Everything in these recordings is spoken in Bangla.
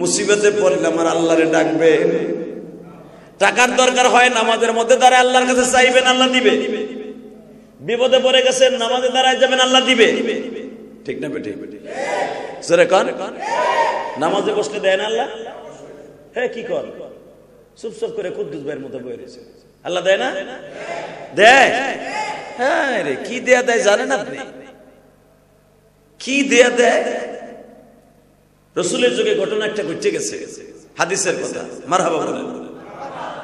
মুসিবতে পড়লে আমার আল্লাহরে ডাকবে, টাকার দরকার হয় নামাজের মধ্যে দাঁড়ায় আল্লাহর কাছে চাইবেন, আল্লাহ দিবে। বিপদে পড়ে গেছেন নামাজে দাঁড়ায় যাবেন, আল্লাহ দিবে। ঠিক না বেঠিক? জোরে কোন। নামাজে বসলে দেয় না আল্লাহ? হ্যাঁ, কি কর চুপচাপ করে কুদ্দুস ভাইয়ের মতো বয়ে রয়েছে, আল্লাহ দেয় না? দেয়। হ্যাঁ রে, কি দেয়া দেয় জানেন আপনি? কি দেয়া দেয়? রসুলের যুগে ঘটনা একটা ঘটে গেছে, হাদিসের কথা, মারহাবা বলেন।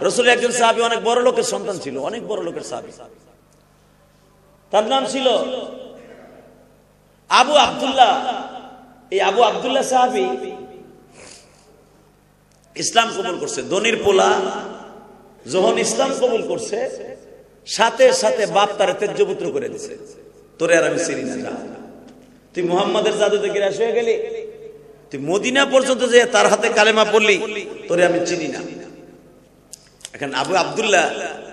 রসুলের একজন সাহাবী অনেক বড় লোকের সন্তান ছিল, অনেক বড় লোকের সাহাবী। তার নাম ছিল আবু আব্দুল্লাহ। এই আবু আব্দুল্লাহ সাহাবী ইসলাম কবুল করছে। ধনির পোলা যখন ইসলাম কবুল করছে, সাথে সাথে বাপ তারে তেজ্যপুত্র করে দিছে। তোরে আর আমি চিনি না, যা তুই মুহাম্মাদের জাদুতে গ্রাস হয়ে গেলি, তুই মদিনা পর্যন্ত যে তার হাতে কালেমা পড়লি, তোরে আমি চিনি না। এখন আবু আব্দুল্লাহ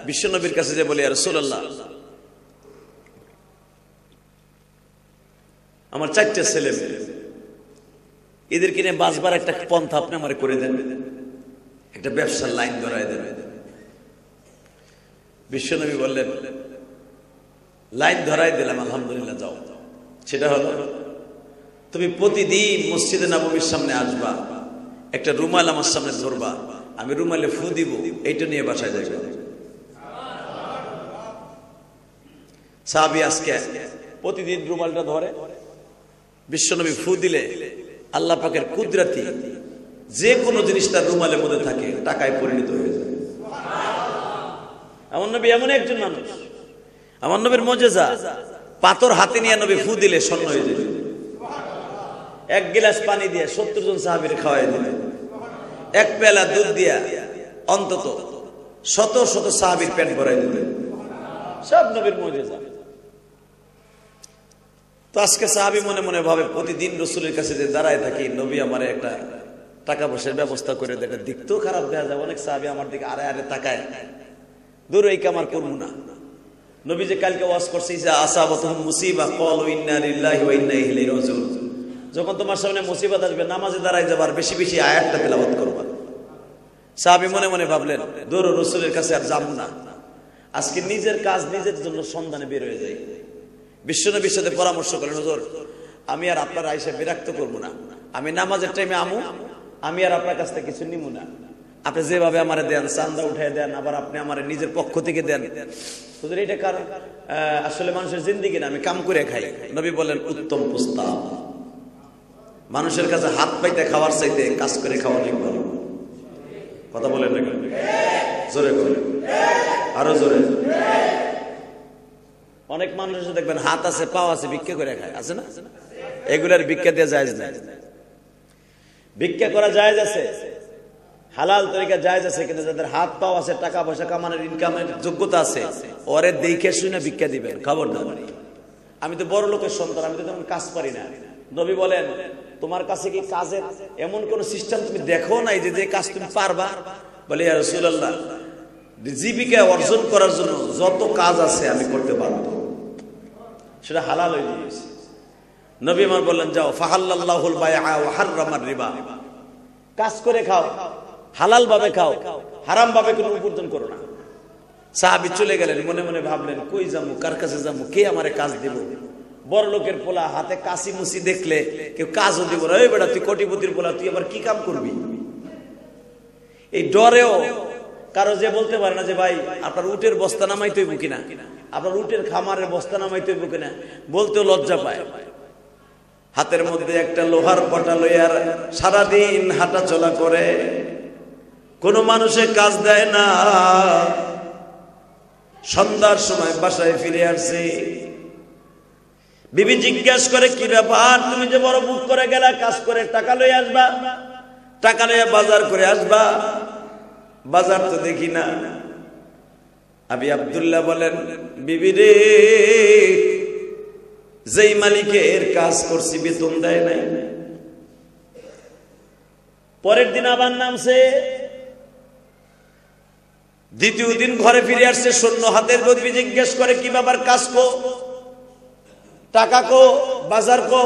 বিশ্বনবীর কাছে যে বলে, ইয়া রাসূলুল্লাহ, আমার 4টা ছেলে মেয়ে, এদের কিনে বাঁচবার একটা পন্থা আপনি আমার করে দেন, একটা ব্যবসার লাইন ধরায় দেন। বিশ্বনবী বললেন, লাইন ধরাই দিলাম, আলহামদুলিল্লাহ, যাও। সেটা হলো, তুমি প্রতিদিন মসজিদে নববীর সামনে আসবা, একটা রুমাল আমার সামনে ধরবা, আমি রুমালে ফু দিব, এইটা নিয়ে বাসায় যাবে। সাহাবী আজকে প্রতিদিন রুমালটা ধরে, বিশ্বনবী ফু দিলে আল্লাহ পাকের কুদরতি যে কোনো জিনিস তার রুমালের মধ্যে থাকে টাকায় পরিণত হয়ে যায়। আমার নবী এমন একজন মানুষ, আমার নবীর মুজিজা, পাথর হাতে নিয়ে নবী ফু দিলে স্বর্ণ হয়ে যায়। এক গ্লাস পানি দিয়ে 70 জন সাহাবীর খাওয়াই দিলেন, এক পেলা দুধ দিয়া অন্তত শত শত সাহাবীর পেট ভরাই দিলেন। সব নবীর মুজিজা। তো আজকে সাহাবী মনে মনে ভাবে, প্রতিদিন রাসূলের কাছে যে দাঁড়ায় থাকি, নবী আমারে একটা টাকা পয়সার ব্যবস্থা করে দেয়, দেখতেও খারাপ দেখা যায়। অনেক সাহাবী আমার দিকে আরে আরে তাকায়, দূর এই কামার করবো না। নবী যে কালকে ওয়াজ করছে, যে আসাবাতুহুম মুসিবা ক্বালু ইন্না লিল্লাহি ওয়া ইন্না ইলাইহি রাজিউন, যখন তোমার সামনে মুসিবত আসবে নামাজে দাঁড়ায় যাবার, বেশি বেশি আয়াতটা তেলাওয়াত করবা। সাহাবী মনে মনে ভাবলেন, দূর রাসূলের কাছে আর যাবো না। আজকে নিজের কাজ নিজের জন্য সন্ধানে বের হয়ে যায়। বিশ্বনবীর সাথে পরামর্শ করেন, হুজুর আমি আর আপনার আয়েশা বিরক্ত করবো না, আমি নামাজের টাইমে আমু, আমি আর আপনার কাছ থেকে কিছু নিবো না। আপনি যেভাবে আমারে দেন, চান্দা উঠাই দেন, আবার আপনি আমার নিজের পক্ষ থেকে দেন, হুজুর এটা কারণ আসলে মানুষের জিন্দেগি না, আমি কাম করে খাই। নবী বলেন, উত্তম প্রস্তাব। মানুষের কাছে হাত পাইতে খাওয়ার চাইতে কাজ করে খাওয়া অনেক ভালো। কথা বলেন না? জোরে করে, আরো জোরে। অনেক মানুষ দেখবেন হাত আছে, পাও আছে, ভিক্ষা করে খায়, আছে না? এগুলার ভিক্ষা দিয়ে জায়েজ না। ভিক্ষা করা জায়েজ আছে, হালাল তরিকা জায়েজ আছে, কিন্তু যাদের হাত পাও আছে, টাকা পয়সা কামানোর ইনকামের যোগ্যতা আছে, ওরে দেখে শুনে ভিক্ষা দিবেন, খবরদার। আমি তো বড় লোকের সন্তান, আমি তো তেমন কাজ পারি না। নবী বলেন, তোমার কাছে কি কাজের এমন কোন সিস্টেম তুমি দেখো নাই যে কাজ তুমি পারবা? বলে, ইয়া রাসূলুল্লাহ, জীবিকা অর্জন করার জন্য যত কাজ আছে আমি করতে পারবো, সেটা হালাল হয়ে গিয়েছে। নবী আমার বললেন, যাও, ফাহাল্লাল্লাহুল বাইআ ওয়া হাররামার রিবা, কাজ করে খাও, হালাল ভাবে খাও, হারাম ভাবে কোনো উপার্জন করো না। সাহাবী চলে গেলেন, মনে মনে ভাবলেন, কই যাবো, কার কাছে যাবো, কে আমারে কাজ দিব? বড় লোকের পোলা হাতে কাশি মুসি দেখলে কেউ কাজও দিব না। এই বেটা, তুই কোটিপতির পোলা, তুই আবার কি কাম করবি? এই ডরেও কারো যে বলতে পারে না যে, ভাই আপনার উটের বস্তা নামাইতে হইব কিনা, আপনার উটের খামারের বস্তা নামাইতে হইব কিনা, বলতেও লজ্জা পায়। হাতের মধ্যে একটা লোহার পটা লইয়ার সারাদিন হাঁটা চলা করে, কোনো মানুষে কাজ দেয় না। সন্ধ্যার সময় বাসায় ফিরে আসছে, বিবি জিজ্ঞেস করে, কি ব্যাপার, তুমি যে বড় বুক করে গেলা, কাজ করে টাকা লই আসবা, টাকা লইয়া বাজার করে আসবা, বাজার তো দেখি না। আবি আব্দুল্লাহ বলেন, বিবি রে, যেই মালিকের কাজ করছি বেতন দেয় নাই। পরের দিন আবার নামছে, দ্বিতীয় দিন ঘরে ফিরে আসছে শূন্য হাতের। বিবি জিজ্ঞেস করে, কি ব্যাপার, কাজ কো, টাকা কো, বাজার কো?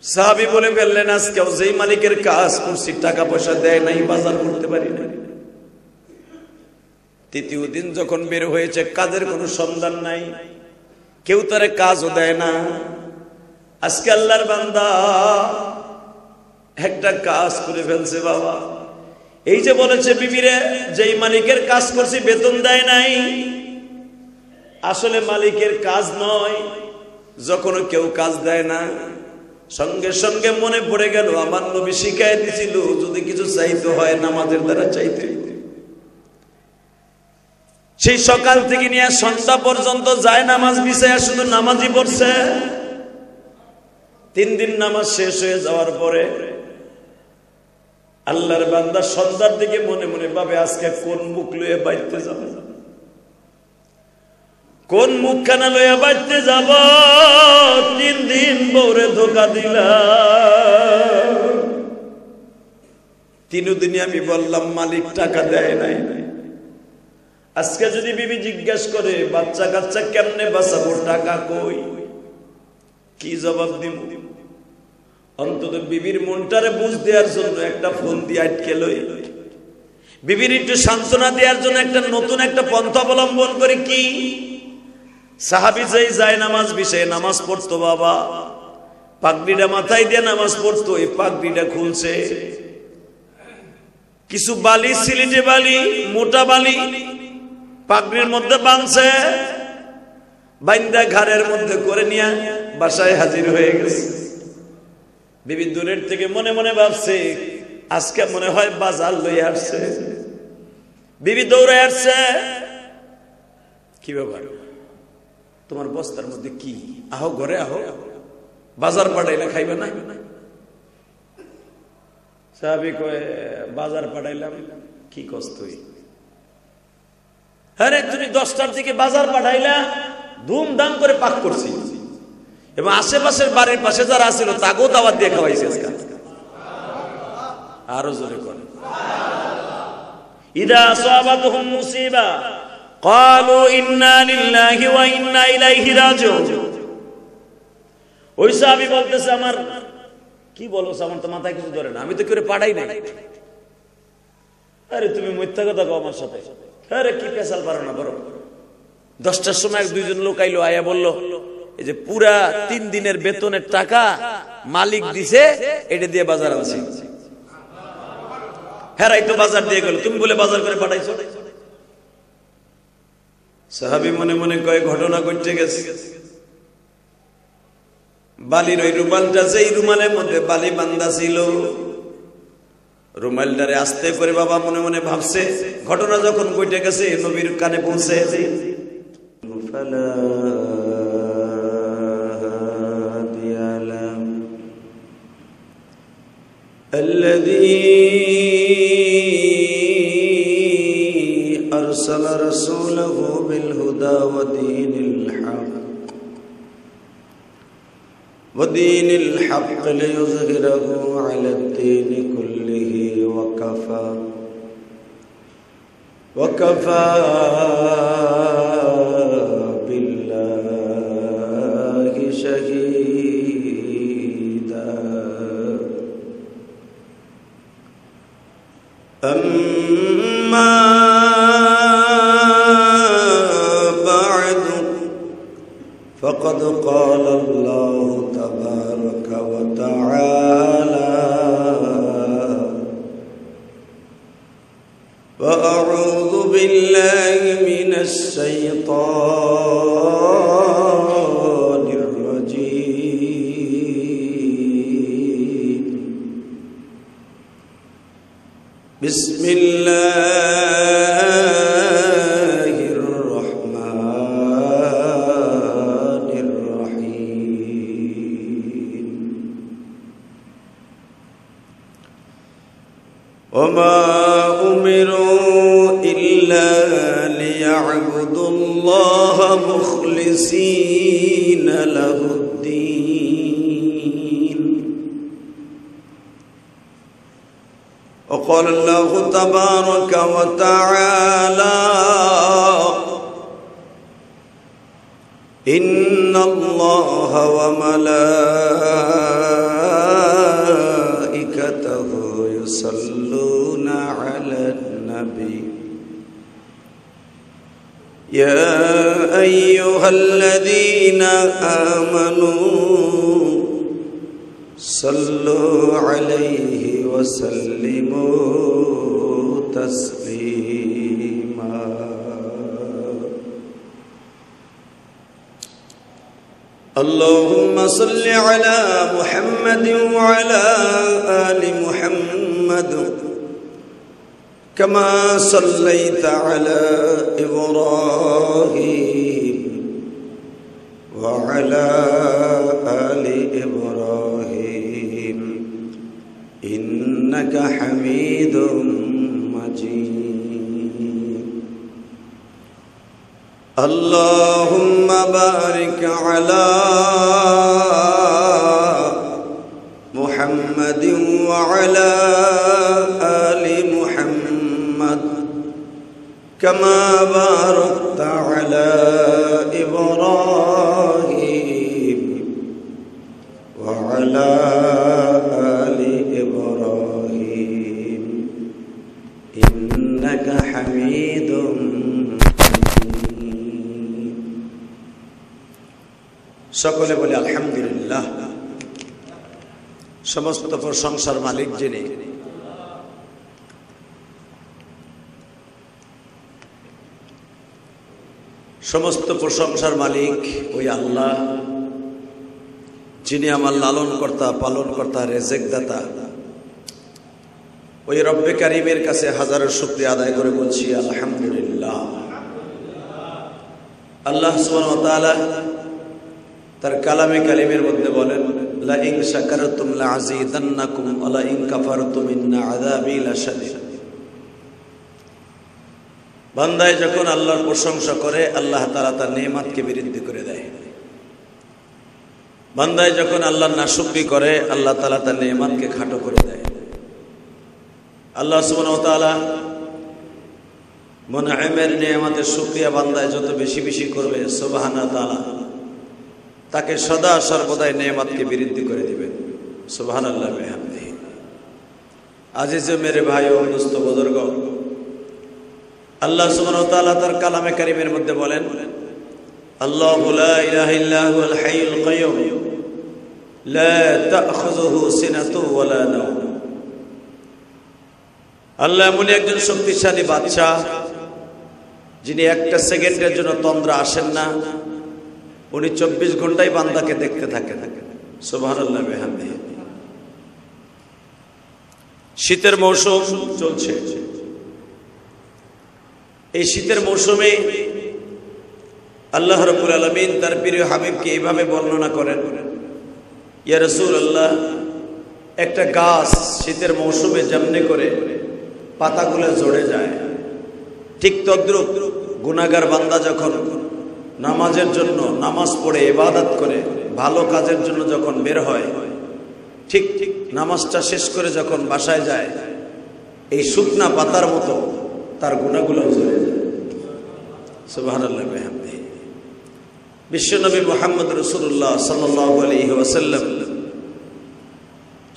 সাহাবী বলে ফেললেন, আজকেও যেই মালিকের কাজ করছি টাকা পয়সা দেয় নাই, বাজার করতে পারি না। তৃতীয় দিন যখন বের হয়েছে, কাজের কোনো সন্ধান নাই, কেউ তারে কাজও দেয় না। আজকে আল্লাহর বান্দা একটা কাজ করে ফেলছে বাবা। এই যে বলেছে বিবিরে, যেই মালিকের কাজ করছি বেতন দেয় নাই, আসলে মালিকের কাজ নয়। যখন কেউ কাজ দেয় না, সঙ্গে সঙ্গে মনে পড়ে গেল আমার নবী শিখাই দিয়েছিল, যদি কিছু চাইতে হয় নামাজের দ্বারা চাইতে। সেই সকাল থেকে নিয়ে সন্ধ্যা পর্যন্ত যায় নামাজ বিছায়া শুধু নামাজই পড়ছে। 3 দিন নামাজ শেষ হয়ে যাওয়ার পরে আল্লাহর বান্দা সন্ধ্যার দিকে মনে মনে ভাবে, আজকে কোন মুখ লইয়া বাইতে যাব, কোন মুখখানা লইয়া বাইতে যাব। 3 দিন বউরে ধোকা দিলাম। 3 দিনে আমি বললাম মালিক টাকা দেয় নাই। আজকে যদি বিবি জিজ্ঞেস করে বাচ্চা কাচ্চা কেমনে বাঁচাবো, টাকা কই, কি জবাব দিব? অন্তত বিবির মনটারে বুঝ দেওয়ার জন্য একটা ফোন দিয়ে আটকে লই, বিবির একটু সান্ত্বনা দেওয়ার জন্য একটা নতুন একটা পন্থা অবলম্বন করে। কি সাহাবী যেই যায় নামাজ বিষয়ে নামাজ পড়তো বাবা, পাগড়িটা মাথায় দিয়ে নামাজ পড়তো। এই পাগড়িটা খুলছে, কিছু বালি, সিলেটে বালি, মোটা বালি পাগড়ির মধ্যে বাঁধছে, বাইন্দা ঘাড়ের মধ্যে করে নিয়ে বাসায় হাজির হয়ে গেছে। বিবি দূরের থেকে মনে মনে ভাবছে, আজকে মনে হয় বাজার লইয়া আসছে। বিবি দৌড়ে আসছে, কি ব্যাপার, তোমার বস্তার মধ্যে কি? আহো ঘরে আহো, বাজার পাঠাইলে খাইবে না? সাহাবী কয়, বাজার পাঠাইলাম। কি কষ্ট? আরে তুমি 10টার দিকে বাজার পাঠাইলা, ধুমধাম করে পাক করছি, এবং আশেপাশের বাড়ির পাশে যারা আছিল তাকেও দাওয়াত দিয়ে খাওয়াইছে। আরো জোরে করে, ইদা আসাবাতহুম মুসিবা ক্বালু ইন্না লিল্লাহি ওয়া ইন্না ইলাইহি রাজিউন। ওই সাহাবী বলতেছে, আমার কি বলো, আমার তো মাথায় কিছু ধরে না, আমি তো করে পাঠাই নাই। আরে তুমি মিথ্যা কথা কও আমার সাথে। আরে কি পেশাল পারো না, বড় 10টার সময় 2জন লোক আইলো, আয়া বলল এই যে পুরা 3 দিনের বেতনের টাকা মালিক দিছে, এটা দিয়ে বাজার আনছি। হেরাই তো বাজার দিয়ে গেল, তুমি বলে বাজার করে পাঠাইছো। সাহাবী মনে মনে কয়, ঘটনা ঘটে গেছে। বালির ওই রুমালটা, যেই রুমালের মধ্যে বালি বান্ধা ছিল, রুমালটারে আস্তে করে বাবা মনে মনে ভাবছে, ঘটনা যখন ঘটে গেছে নবীর কানে পৌঁছে গেছে। الذي أرسل رسوله بالهدى ودين الحق ليظهره على الدين كله وكفى بالله شهيدا. أما بعد فقد قال الله تبارك وتعالى: وأعوذ بالله من الشيطان الرجيم. بسم الله الرحمن الرحيم. وما أمروا إلا ليعبدوا الله مخلصين له الدين. وقال الله تبارك وتعالى: إن الله وملائكته وملائكته يصلون على النبي يا أيها الذين آمنوا صلوا عليه وسلموا تسليما اللهم صل على محمد وعلى آل محمد كما صليت على إبراهيم وعلى آل إبراهيم إنك حميد مجيد اللهم بارك على محمد وعلى آل محمد كما باركت على إبراهيم وعلى آل إبراهيم إنك حميد সকলে বলে আলহামদুলিল্লাহ। সমস্ত প্রশংসার মালিক যিনি, সমস্ত প্রশংসার মালিক ওই আল্লাহ, যিনি আমার লালন কর্তা, পালন কর্তা, রেজেক দাতা। ওই রব্বে কারিমের কাছে হাজারো শুকরিয়া আদায় করে বলছি আলহামদুলিল্লাহ। আল্লাহ সুবহানাহু ওয়া তাআলা তার কালামে কালিমের মধ্যে বলেন, লা ইন শাকারতুম লা আযীদান্নাকুম ওয়া লা ইন কাফারতুম ইন্না আযাবি লাশাদীদ। বান্দায় যখন আল্লাহর প্রশংসা করে, আল্লাহ তাআলা তার নেয়ামতকে বৃদ্ধি করে দেয়। বান্দায় যখন আল্লাহর নাশুকরি করে, আল্লাহ তাআলা তার নেয়ামতকে খাটো করে দেয়। আল্লাহ সুবহানাহু ওয়া তাআলা মুনআমের নেয়ামতের শুকরিয়া বান্দায় যত বেশি বেশি করবে, সুবহানাহু ওয়া তাআলা তাকে সদা সর্বদাই নেয়ামতকে বৃদ্ধি করে দিবেন। সুবহানাল্লাহ ওয়া বিহামদিহি। আজিজ মেরে ভাই ও দোস্ত বুজুর্গ, আল্লাহ সুবহানাহু ওয়া তাআলা তার কালামে কারীমের মধ্যে বলেন, আল্লাহু লা ইলাহা ইল্লা হুয়াল হাইয়ুল কাইয়্যুম লা তা'খুযুহু সিনাতুন ওয়া লা নাওম। আল্লাহ এমন একজন শক্তিশালী বাদশা, যিনি একটা সেকেন্ডের জন্য তন্দ্রা আসেন না। উনি 24 ঘন্টাই বান্দাকে দেখতে থাকেন। সুবহানাল্লাহ ওয়া বিহামদিহি। শীতের মৌসুম চলছে। এই শীতের মৌসুমে আল্লাহ রাব্বুল আলামিন তার প্রিয় হাবিবকে এইভাবে বর্ণনা করেন, ইয়া রাসূলুল্লাহ, একটা গাছ শীতের মৌসুমে যেমনি করে পাতাগুলো ঝরে যায়, ঠিক তদ্রূপ গুনাহগার বান্দা যখন নামাজের জন্য নামাজ পড়ে ইবাদত করে ভালো কাজের জন্য যখন বের হয়, ঠিক নামাজটা শেষ করে যখন বাসায় যায়, এই শুকনা পাতার মতো তার গুনাহগুলো ঝরে যায়। সুবহানাল্লাহ ওয়া বিহামদিহি। বিশ্বনবী মুহাম্মদ রাসূলুল্লাহ সাল্লাল্লাহু আলাইহি ওয়াসাল্লাম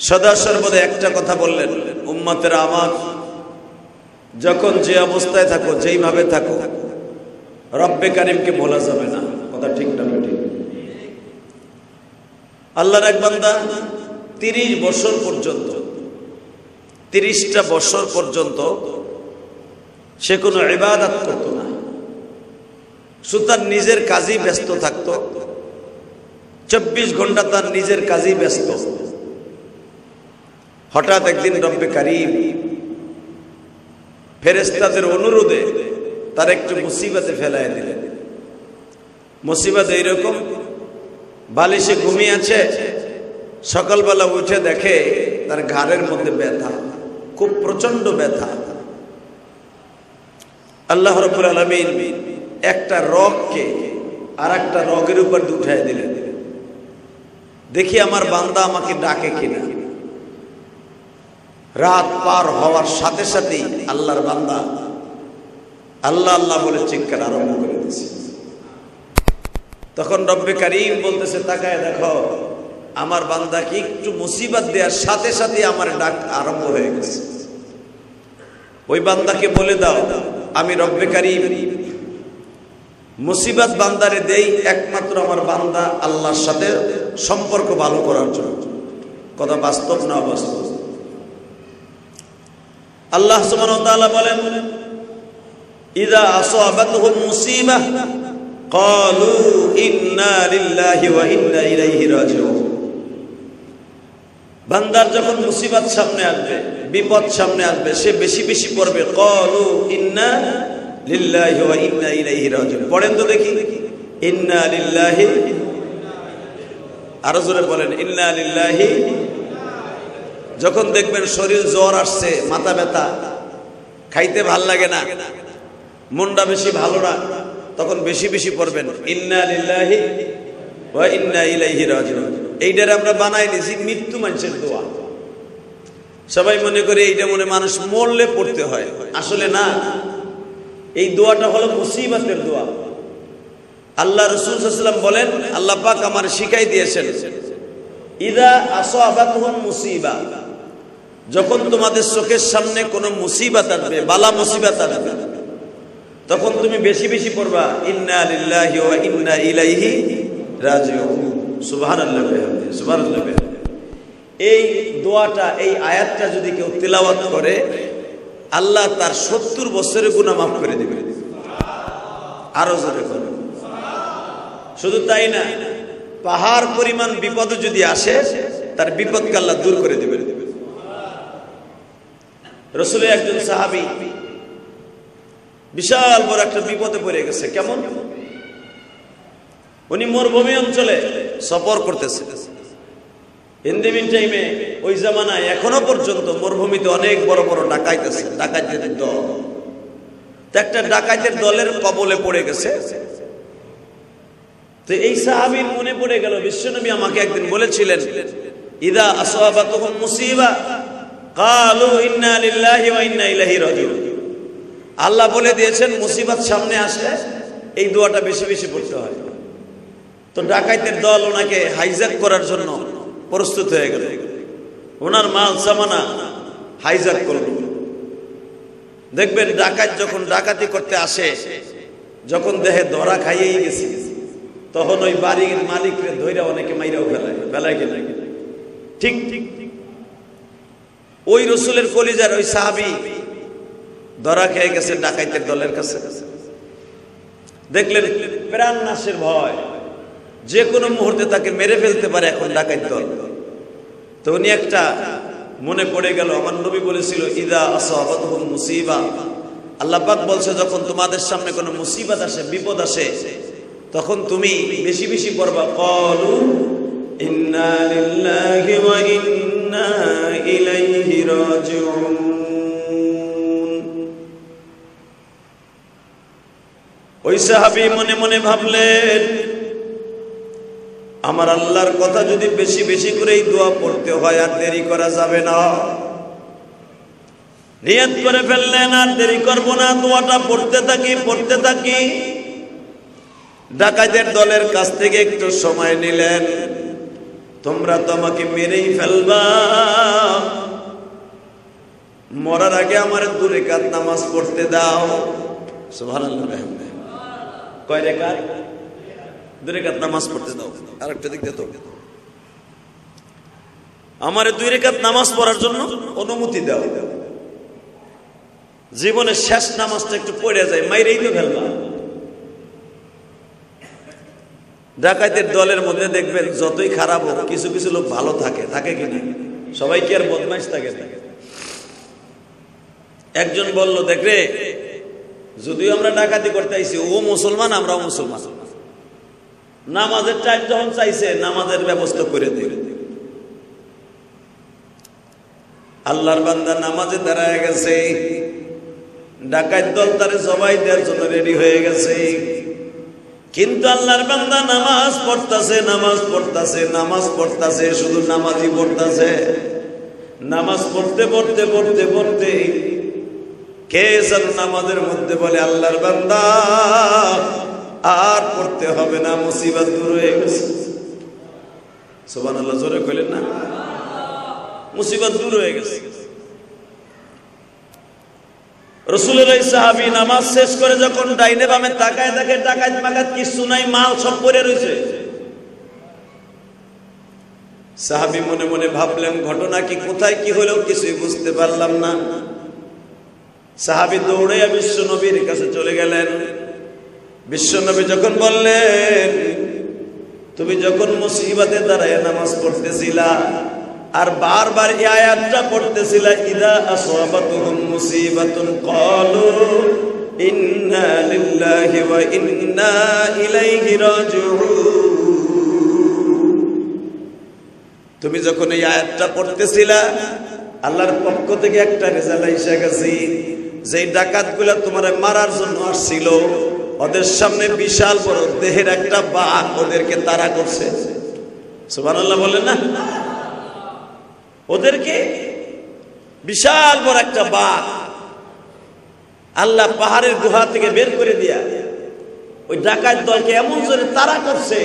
সদা সর্বদা একটা কথা বললেন, উম্মতেরা আমার, যখন যে অবস্থায় থাকো, যেইভাবে থাকো, রব্বে কারিমকে ভোলা যাবে না। কথা ঠিক না ঠিক? আল্লাহর এক বান্দা 30 বছর পর্যন্ত, 30টা বছর পর্যন্ত সে কোনো ইবাদত করত না, শুধু তার নিজের কাজেই ব্যস্ত থাকত। 24 ঘন্টা তার নিজের কাজেই ব্যস্ত। হঠাৎ একদিন রব্বে কারিম ফেরেশতাদের অনুরোধে তার একটু মুসিবতে ফেলায় দিলেন। মুসিবত এইরকম, বালিশে ঘুমিয়ে আছে, সকালবেলা উঠে দেখে তার ঘাড়ের মধ্যে ব্যথা, খুব প্রচন্ড ব্যথা। আল্লাহ রাব্বুল আলামিন একটা রগকে আর একটা রগের উপর উঠায় দিলেন। দেখি আমার বান্দা আমাকে ডাকে কিনা। রাত পার হওয়ার সাথে সাথেই আল্লাহর বান্দা আল্লাহ আল্লাহ বলে চিৎকার আরম্ভ করে দিয়েছে। তখন রব্বে কারিম বলতেছে, তাকায় দেখো আমার বান্দাকে একটু মুসিবত দেওয়ার সাথে সাথে আমার ডাক আরম্ভ হয়ে গেছে। ওই বান্দাকে বলে দাও আমি রব্বে কারীম মুসিবত বান্দারে দেই একমাত্র আমার বান্দা আল্লাহর সাথে সম্পর্ক ভালো করার জন্য। কথা বাস্তব না অবাস্তব? আল্লাহ সুবহানাহু ওয়া তাআলা বলেন ইযা আসাবাতহুম মুসিবাহ ক্বালু ইন্না লিল্লাহি ওয়া ইন্না ইলাইহি রাজিউন। বান্দার যখন মুসিবত সামনে আসবে, বিপদ সামনে আসবে, সে বেশি বেশি পড়বে ক্বালু ইন্না লিল্লাহি ওয়া ইন্না ইলাইহি রাজিউন। পড়েন তো দেখি, ইন্না লিল্লাহি, আরো জোরে বলেন ইন্না লিল্লাহি। যখন দেখবেন শরীর জ্বর আসছে, মাথা ব্যথা, খাইতে ভাল লাগে না, মনটা বেশি ভালো না, তখন বেশি বেশি পড়বেন ইন্না লিল্লাহি ওয়া ইন্না ইলাইহি রাজিউন। এইটার আমরা বানাই নিয়েছি মৃত্যু মানুষের দোয়া। সবাই মনে করে এইটা মনে মানুষ মরলে পড়তে হয়, আসলে না। এই দোয়াটা হলো মুসিবতের দোয়া। আল্লাহ রাসূল সাল্লাল্লাহু আলাইহি ওয়াসাল্লাম বলেন, আল্লাহ পাক আমার শিখাই দিয়েছেন ইযা আসাবাতহুম মুসিবা, যখন তোমাদের চোখের সামনে কোনো মুসিবত আসবে, বালা মুসিবত আসবে, তখন তুমি বেশি বেশি পড়বা ইন্না লিল্লাহি ওয়া ইন্না ইলাইহি রাজিউন। সুবহানাল্লাহ বিহামদিহি, সুবহানাল্লাহ বিহামদিহি। এই দোয়াটা, এই আয়াতটা যদি কেউ তিলাওয়াত করে, আল্লাহ তার 70 বছরের গুনাহ মাফ করে দিবে। আরো জোরে করে। শুধু তাই না, পাহাড় পরিমাণ বিপদ যদি আসে, তার বিপদকে আল্লাহ দূর করে দিবে। রাসূলের একজন সাহাবী বিশাল বড় একটা বিপদে পড়ে গেছে। কেমন? উনি মরুভূমি অঞ্চলে সফর করতেছে। ইন দি মিন টাইমে ওই জামানায় এখনো পর্যন্ত মরুভূমিতে অনেক বড় বড় ডাকাইত আছে, ডাকাইতের দল। তো একটা ডাকাইতের দলের কবলে পড়ে গেছে। তো এই সাহাবীর মনে পড়ে গেল, বিশ্বনবী আমাকে একদিন বলেছিলেন ইযা আসাবাতুহুম মুসিবা ক্বালু ইন্না লিল্লাহি ওয়া ইন্না ইলাইহি রাজিউন। আল্লাহ বলে দিয়েছেন মুসিবত সামনে আসলে এই দোয়াটা বেশি বেশি পড়তে হয়। তো ডাকাইতের দল ওনাকে হাইজ্যাক করার জন্য প্রস্তুত হয়ে গেল। ওনার মাল সামানা হাইজ্যাক করল। দেখবেন ডাকাত যখন ডাকাতি করতে আসে, যখন দেহে ধরা খাইয়েই গেছে, তখন ওই বাড়ির মালিককে ধইরা অনেকে মাইরাও ফেলায় গেল। ঠিক ঠিক ওই রাসূলের কলিজার ওই সাহাবী ধরা খেয়ে গেছে ডাকাইতের দলের কাছে। দেখলেন প্রাণ নাশের ভয়, যে কোনো মুহূর্তে তাকে মেরে ফেলতে পারে এখন ডাকাইত দল। তো উনি একটা মনে পড়ে গেল, আমার নবী বলেছিল ইযা আসাবাতহুম মুসিবা, আল্লাহ পাক বলছে যখন তোমাদের সামনে কোনো মুসিবত আসে, বিপদ আসে, তখন তুমি বেশি বেশি পড়বা ক্বালু ইন্না লিল্লাহি ওয়া ইন্না ইলাইহি রাজিউন। ওই সাহাবী মনে মনে ভাবলেন, আমার আল্লাহর কথা যদি বেশি বেশি করে এই দোয়া পড়তে হয়, আর দেরি করা যাবে না। নিয়ত করে ফেললেন আর দেরি করব না, দোয়াটা পড়তে থাকি পড়তে থাকি। ডাকাতের দলের কাছ থেকে একটু সময় নিলেন, তোমরা তো আমাকে মেরেই ফেলবা, মরার আগে আমার 2 রাকাত নামাজ পড়তে দাও। সুবহানাল্লাহ। কয় রাকাত? 2 রাকাত নামাজ পড়তে দাও। আরেকটা দিক দে তো, আমারে 2 রাকাত নামাজ পড়ার জন্য অনুমতি দাও। জীবনের শেষ নামাজটা একটু পড়ে যায়, মাইরেই তো ফেলবা। ডাকাতের দলের মধ্যে দেখবেন যতই খারাপ হোক, কিছু কিছু লোক ভালো থাকে, থাকে কিনা? সবাই কি আর বদমাইশ থাকে না? একজন বলল, দেখ রে, যদিও আমরা ডাকাতি করতে আইছি, ও মুসলমান আমরাও মুসলমান, নামাজের টাইম যখন চাইছে নামাজের ব্যবস্থা করে দিবে। আল্লাহর বান্দা নামাজে দাঁড়ায় গেছে, ডাকাত দল তারে জবাই দেওয়ার জন্য রেডি হয়ে গেছে। কিন্তু আল্লাহর বান্দা নামাজ পড়তাছে, নামাজ পড়তাছে, নামাজ পড়তাছে, শুধু নামাজই পড়তাছে। নামাজ পড়তে পড়তে পড়তে পড়তে কে যেন নামাজের মধ্যে বলে, আল্লাহর বান্দা আর পড়তে হবে না, মুসিবত দূর হয়ে গেছে। সুবহানাল্লাহ, জোরে কইলেন না? মুসিবত দূর হয়ে গেছে। রাসূলের এই সাহাবী নামাজ শেষ করে যখন ডাইনে বামে তাকায় দেখে ডাকাত মাকাত কিছু নাই, মাল সব পড়ে রয়েছে। সাহাবী মনে মনে ভাবলেন ঘটনা কি, কোথায় কি হলো কিছুই বুঝতে পারলাম না। সাহাবী দৌড়ে বিশ্ব নবীর কাছে চলে গেলেন। বিশ্ব নবী যখন বললেন, তুমি যখন মুসিবতে দাঁড়ায় নামাজ পড়তেছিলা আর বারবার এই আয়াতটা পড়তেছিলা, ইদা আসাবাতুহুম মুসিবাতুন ক্বালু ইন্না লিল্লাহি ওয়া ইন্না ইলাইহি রাজিউন, তুমি যখন এই আয়াতটা পড়তেছিলা আল্লাহর পক্ষ থেকে একটা রেজাল্ট এসে গেছে, যেই ডাকাতগুলা তোমারে মারার জন্য আসছিল ওদের সামনে বিশাল বড় দেহের একটা বাঘ ওদেরকে তাড়া করছে। সুবহানাল্লাহ বলেন না? ওদেরকে বিশাল বড় একটা বাঘ আল্লাহ পাহাড়ের গুহা থেকে বের করে দিয়া ওই ডাকাত দলকে এমন জোরে তাড়া করছে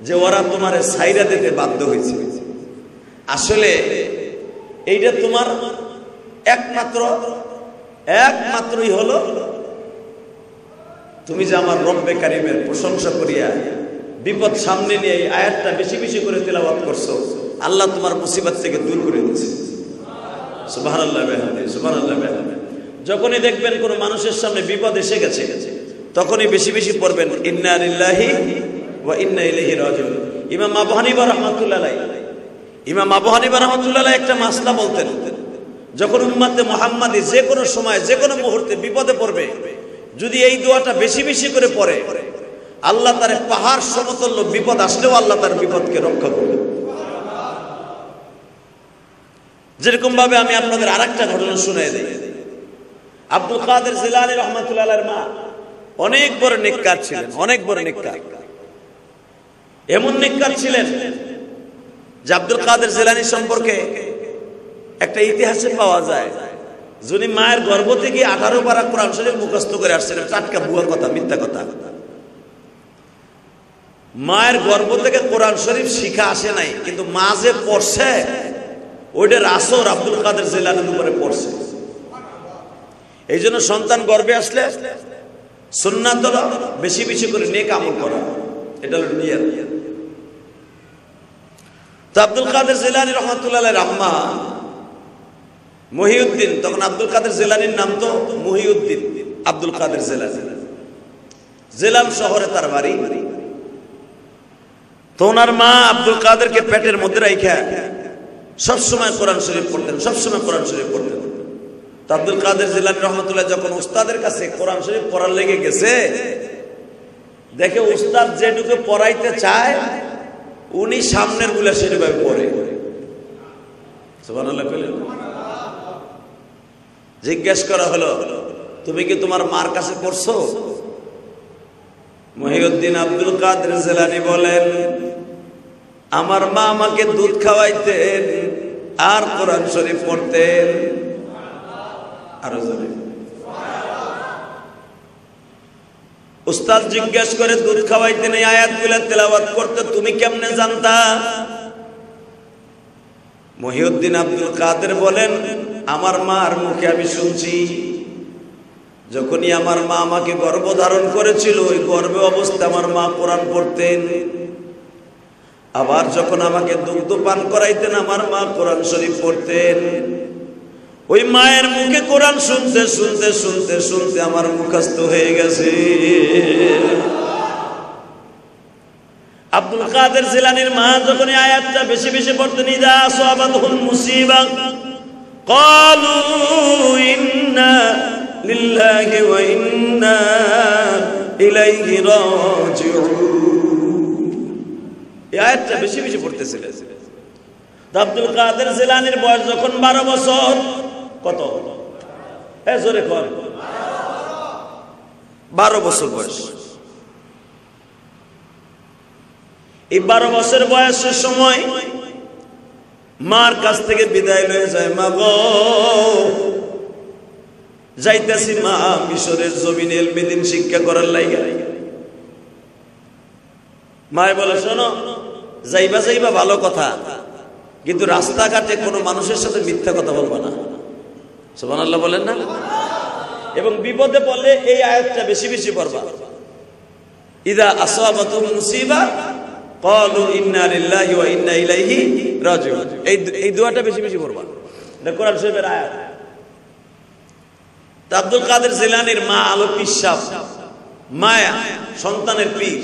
যে ওরা তোমারে ছাইরা দিতে বাধ্য হয়েছে। আসলে এইটা তোমার একমাত্রই হলো তুমি যে আমার রব্বে কারিমের প্রশংসা করিয়া বিপদ সামনে নিয়ে এই আয়াতটা বেশি বেশি করে তেলাওয়াত করছো, আল্লাহ তোমার মুসিবত থেকে দূর করে দিয়েছে। সুবহানাল্লাহ সুবহানাল্লাহ। যখনই দেখবেন কোন মানুষের সামনে বিপদ এসে গেছে তখনই বেশি বেশি পড়বেন ইন্না লিল্লাহি ওয়া ইন্না ইলাইহি রাজিউন। ইমাম আবু হানিফা রাহমাতুল্লাহ আলাইহি একটা মাসলা বলতেন, যখন উম্মতে মুহাম্মাদি যে কোনো সময় যে কোনো মুহূর্তে বিপদে পড়বে যদি এই দোয়াটা বেশি বেশি করে পড়ে আল্লাহ তার পাহাড় সমতুল্য বিপদ আসলেও আল্লাহ তার বিপদকে রক্ষা করবে। যেরকম ভাবে আমি আপনাদের আরেকটা ঘটনা শুনিয়ে দিই। আব্দুল কাদের জিলানী রাহমাতুল্লাহ আলাইহির মা অনেক বড় নেককার ছিলেন, অনেক বড় নেককার। এমন নেককার ছিলেন যে আব্দুল কাদের জিলানী সম্পর্কে একটা ইতিহাসে পাওয়া যায়, যিনি মায়ের গর্ভ থেকে 18 পারা কোরআন শরীফ মুখস্থ করে আসছিলেন। টাটকা ভুয়া কথা, মিথ্যা কথা। মায়ের গর্ভ থেকে কোরআন শরীফ শিখা আসে নাই, কিন্তু মা যে পড়ছে ওইটার আসর আব্দুল কাদের জিলানীর উপরে পড়ছে। এই জন্য সন্তান গর্ভে আসলে সুন্নাত হলো বেশি বেশি করে নেক আমল করা, এটা হলো নিয়ত। তো আব্দুল কাদের জিলানী রাহমাতুল্লাহ আলাইহির আম্মা মহিউদ্দিন, তখন আব্দুল কাদের জিলানীর নাম তো মহিউদ্দিন আব্দুল কাদের জিলানী, জেলান শহরে তার বাড়ি। তো ওনার মা আব্দুল কাদেরকে পেটের মধ্যে রাইখা সবসময় কোরআন শরীফ পড়তেন, সবসময় কোরআন শরীফ পড়তেন। তো আব্দুল কাদের জিলানী রহমতুল্লাহ যখন উস্তাদের কাছে কোরআন শরীফ পড়ার লেগে গেছে, দেখে উস্তাদ যেটুকু পড়াইতে চায় উনি সামনের গুলা সেভাবে পড়ে। সুবহানাল্লাহ। জিজ্ঞেস করা হলো, তুমি কি তোমার মার কাছে পড়ছো? মহিউদ্দিন আব্দুল কাদের জিলানী বলেন, আমার মা আমাকে দুধ খাওয়াইতেন আর কোরআন শরীফ পড়তেন। আরো জোরে। উস্তাদ জিজ্ঞেস করে, দুধ খাওয়াইতেন এই আয়াতগুলো তেলাওয়াত করতে তুমি কেমনে জানতা? মহিউদ্দিন আব্দুল কাদের বলেন, আমার মার মুখে আমি শুনছি। যখনই আমার মা আমাকে গর্ভধারণ করেছিল ওই গর্ভে অবস্থা আমার মা কোরআন পড়তেন। আবার যখন আমাকে দুগ্ধ পান করাইতেন আমার মা কোরআন শরীফ পড়তেন। ওই মায়ের মুখে কোরআন শুনতে শুনতে শুনতে শুনতে আমার মুখস্থ হয়ে গেছে। আব্দুল কাদের জিলানীর মা যখন এই আয়াতটা বেশি বেশি পড়তেন, ইদা আসাবাতুহুম মুসিবা ক্বালু ইন্না লিল্লাহি ওয়া ইন্না ইলাইহি রাজিউন, এই আয়াতটা বেশি বেশি পড়তেছিলেন। আব্দুল কাদের জিলানীর বয়স যখন 12 বছর, কত? জোরে কর, 12 বছর বয়স। এই 12 বছর বয়সের সময় মার কাছ থেকে বিদায় লয়ে যায়। মা গো, যাইতাছি মা মিশরের জমিনে ইলমে দ্বীন শিক্ষা করার লাইগা। মায় বলে, শোনো যাইবা যাইবা ভালো কথা, কিন্তু রাস্তাঘাটে কোনো মানুষের সাথে মিথ্যা কথা বলবা না। সুবহানাল্লাহ বলেন না? এবং বিপদে পড়লে এই আয়াতটা বেশি বেশি পড়বা। ইযা আসাবাতুম মুসিবা ক্বালু ইন্না লিল্লাহি ওয়া ইন্না ইলাইহি রাজিউন। এই দোয়াটা বেশি বেশি পড়বা। এটা কোরআন শরীফের আয়াত। আব্দুল কাদের জিলানীর মা আলো পীর সাহেব, মায়া সন্তানের পীর,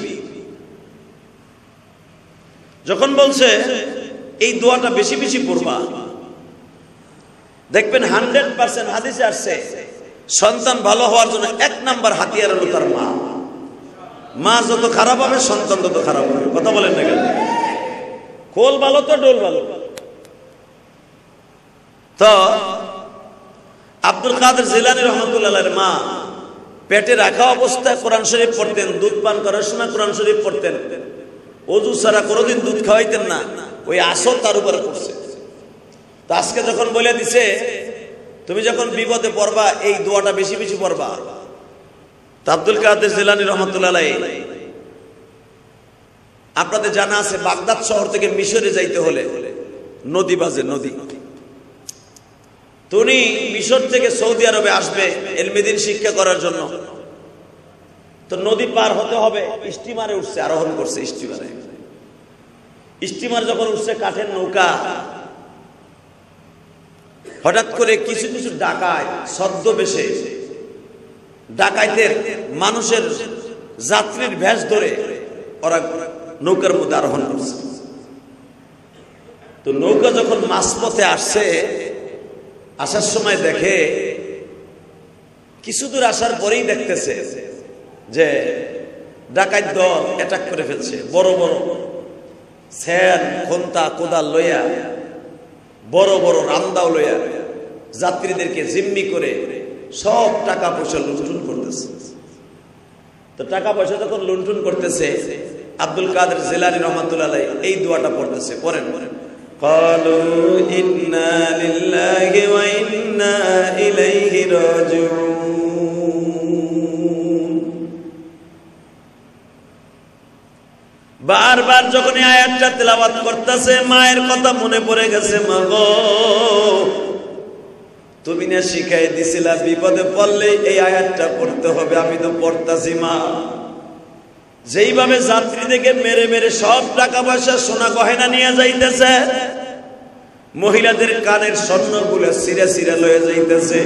যখন বলছে এই দোয়াটা বেশি বেশি পড়বা, দেখবেন 100% হাদিসে আসছে সন্তান ভালো হওয়ার জন্য 1 নাম্বার হাতিয়ার হলো তার মা। মা যত খারাপ হবে সন্তান তত খারাপ হবে। কথা বলেন না কেন? খোল ভালো তো ডোল ভালো। তো আব্দুল কাদের জিলানী রহমাতুল্লাহ আলাইহির মা পেটে রাখা অবস্থায় কোরআন শরীফ পড়তেন, দুধ পান করার সময় কোরআন শরীফ পড়তেন, ওযু ছাড়া কোনোদিন দুধ খাওয়াইতেন না। ওই আসর তার উপরে পড়ছে। তো আজকে যখন বলে দিছে তুমি যখন বিপদে পড়বা এই দোয়াটা বেশি বেশি পড়বা। তো আব্দুল কাদের জিলানী রহমাতুল্লাহ আলাইহি, আপনাদের জানা আছে বাগদাদ শহর থেকে মিশরে যাইতে হলে নদী বাজে, নদী। উনি মিশর থেকে সৌদি আরবে আসবে ইলমে দ্বীন শিক্ষা করার জন্য। তো নদী পার হতে হবে, স্টিমারে উঠছে, আরোহণ করছে স্টিমারে। স্টিমার যখন উঠছে কাঠের নৌকা, হঠাৎ করে কিছু কিছু ডাকাত ছদ্মবেশে ডাকাইতের মানুষের যাত্রীর ভেষ ধরে ওরা নৌকার মধ্যে আরোহণ করছে। তো নৌকা যখন মাঝপথে আসছে, আসার সময় দেখে, কিছু দূর আসার পরেই দেখতেছে যে ডাকাত দল অ্যাটাক করে ফেলছে। বড় বড় ছ্যান, খন্তা, কোদাল লইয়া, বড় বড় রামদাও লইয়া যাত্রীদেরকে জিম্মি করে সব টাকা পয়সা লুণ্ঠন করতেছে। তো টাকা পয়সা যখন লুণ্ঠন করতেছে, আব্দুল কাদের জিলানী রাহমাতুল্লাহ আলাইহি এই দোয়াটা পড়তেছে। পড়েন পড়েন। ক্বালু ইন্না লিল্লাহি ওয়া ইন্না ইলাইহি রাজিউন। বারবার যখন এই আয়াতটা তেলাওয়াত করতেছে, মায়ের কথা মনে পড়ে গেছে। মা গো, তুমি না শিখাই দিছিলা বিপদে পড়লে এই আয়াতটা পড়তে হবে, আমি তো পড়তাছি মা। যেইভাবে যাত্রীদেরকে মেরে মেরে সব টাকা পয়সা সোনা গয়না নিয়ে যাইতেছে, মহিলাদের কানের স্বর্ণগুলো ছিঁড়ে ছিঁড়ে লয়ে যাইতেছে,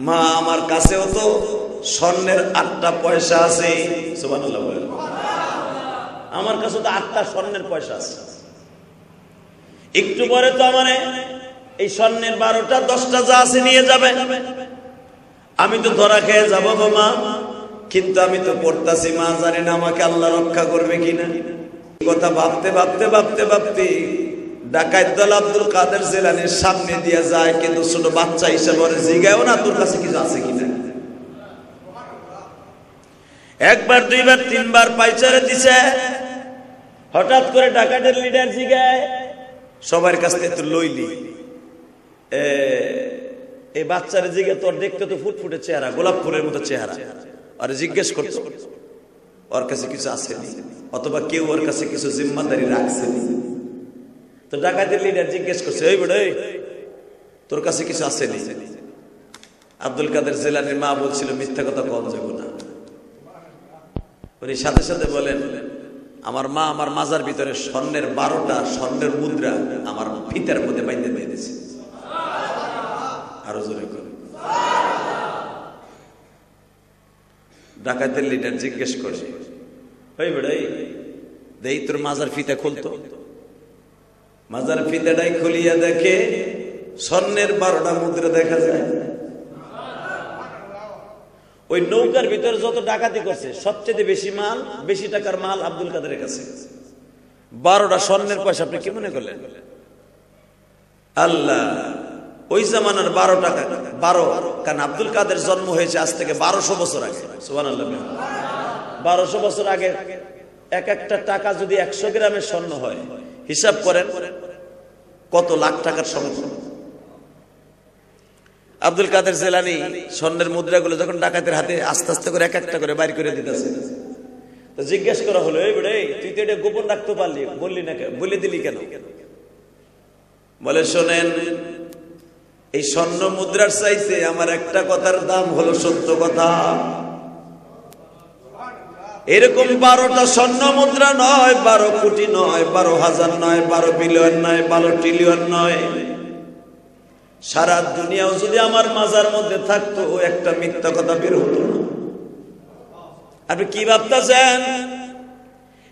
মা আমার কাছেও তো স্বর্ণের 8টা পয়সা আছে। সুবহানাল্লাহ বলেন। আমার কাছে তো 8টা স্বর্ণের পয়সা আছে। একটু পরে তো আমার এই স্বর্ণের 12টা 10টা যা আছে নিয়ে যাবে, আমি তো ধরা খেয়ে যাবো গো মা। কিন্তু আমি তো পড়তাছি মা, জানি না আমাকে আল্লাহ রক্ষা করবে কিনা। কথা ভাবতে ভাবতে ভাবতে ভাবতে ডাকাত দল আব্দুল কাদের জিলানীর সামনে দিয়ে যায়, কিন্তু ছোট বাচ্চা হিসেবে ওরে জিগায়ও না তোর কাছে কিছু আছে কিনা। একবার, দুইবার, তিনবার পাইচারে দিছে। হঠাৎ করে ডাকাতের লিডার জিগায় সবার কাছ থেকে তো লইলি, এই বাচ্চারে জিগে তোর দেখতে তো ফুটফুটে চেহারা, গোলাপ ফুলের মতো চেহারা। আর জিজ্ঞেস করতো ওর কাছে কিছু আসেনি, অথবা কেউ ওর কাছে কিছু জিম্মাদারি রাখছেনি। তো ডাকাতের লিডার জিজ্ঞেস করছে, এই বড় তোর কাছে কিছু আসেনি? আব্দুল কাদের জিলানীর মা বলছিল মিথ্যা কথা কম যাব না। উনি সাথে সাথে বলেন, আমার মা আমার মাজার ভিতরে স্বর্ণের 12টা স্বর্ণের মুদ্রা আমার ফিতার মধ্যে বাইন্ধে দিয়েছে। আরো জোরে করে। ডাকাতের লিডার জিজ্ঞেস করে, ওই বেড়াই দেই তোর মাজার ফিতা খুলতো। মাজার ফিতাটাই খুলিয়া দেখে স্বর্ণের 12টা মুদ্রা দেখা যায়। ওই নৌকার ভিতরে যত ডাকাতি করছে সবচেয়ে বেশি মাল, বেশি টাকার মাল আব্দুল কাদের কাছে। 12টা স্বর্ণের পয়সা আপনি কি মনে করলেন? আল্লাহ, ওই জামানার 12 টাকা 12, কারণ আব্দুল কাদের জন্ম হয়েছে আজ থেকে 1200 বছর আগে। সুবহানাল্লাহ। 1200 বছর আগে এক একটা টাকা যদি 100 গ্রামের স্বর্ণ হয়, হিসাব করেন কত লাখ টাকার স্বর্ণ। আব্দুল কাদের জিলানী স্বর্ণের মুদ্রাগুলো যখন ডাকাতের হাতে আস্তে আস্তে করে এক একটা করে বাইর করে দিতেছে, তো জিজ্ঞেস করা হলো, এই বেড়ে তুই তো এটা গোপন রাখতে পারলি, বললি না, বলে দিলি কেন? বলে, শোনেন, এই স্বর্ণ মুদ্রার চাইতে আমার একটা কথার দাম হলো সত্য কথা। এরকম 12টা স্বর্ণ মুদ্রা নয়, 12 কোটি নয়, 12,000 নয়, 12 বিলিয়ন নয়, 12 ট্রিলিয়ন নয়, সারা দুনিয়াও যদি আমার মাজার মধ্যে থাকতো একটা মিথ্যা কথা বের হতো না। আপনি কি ভাবতেছেন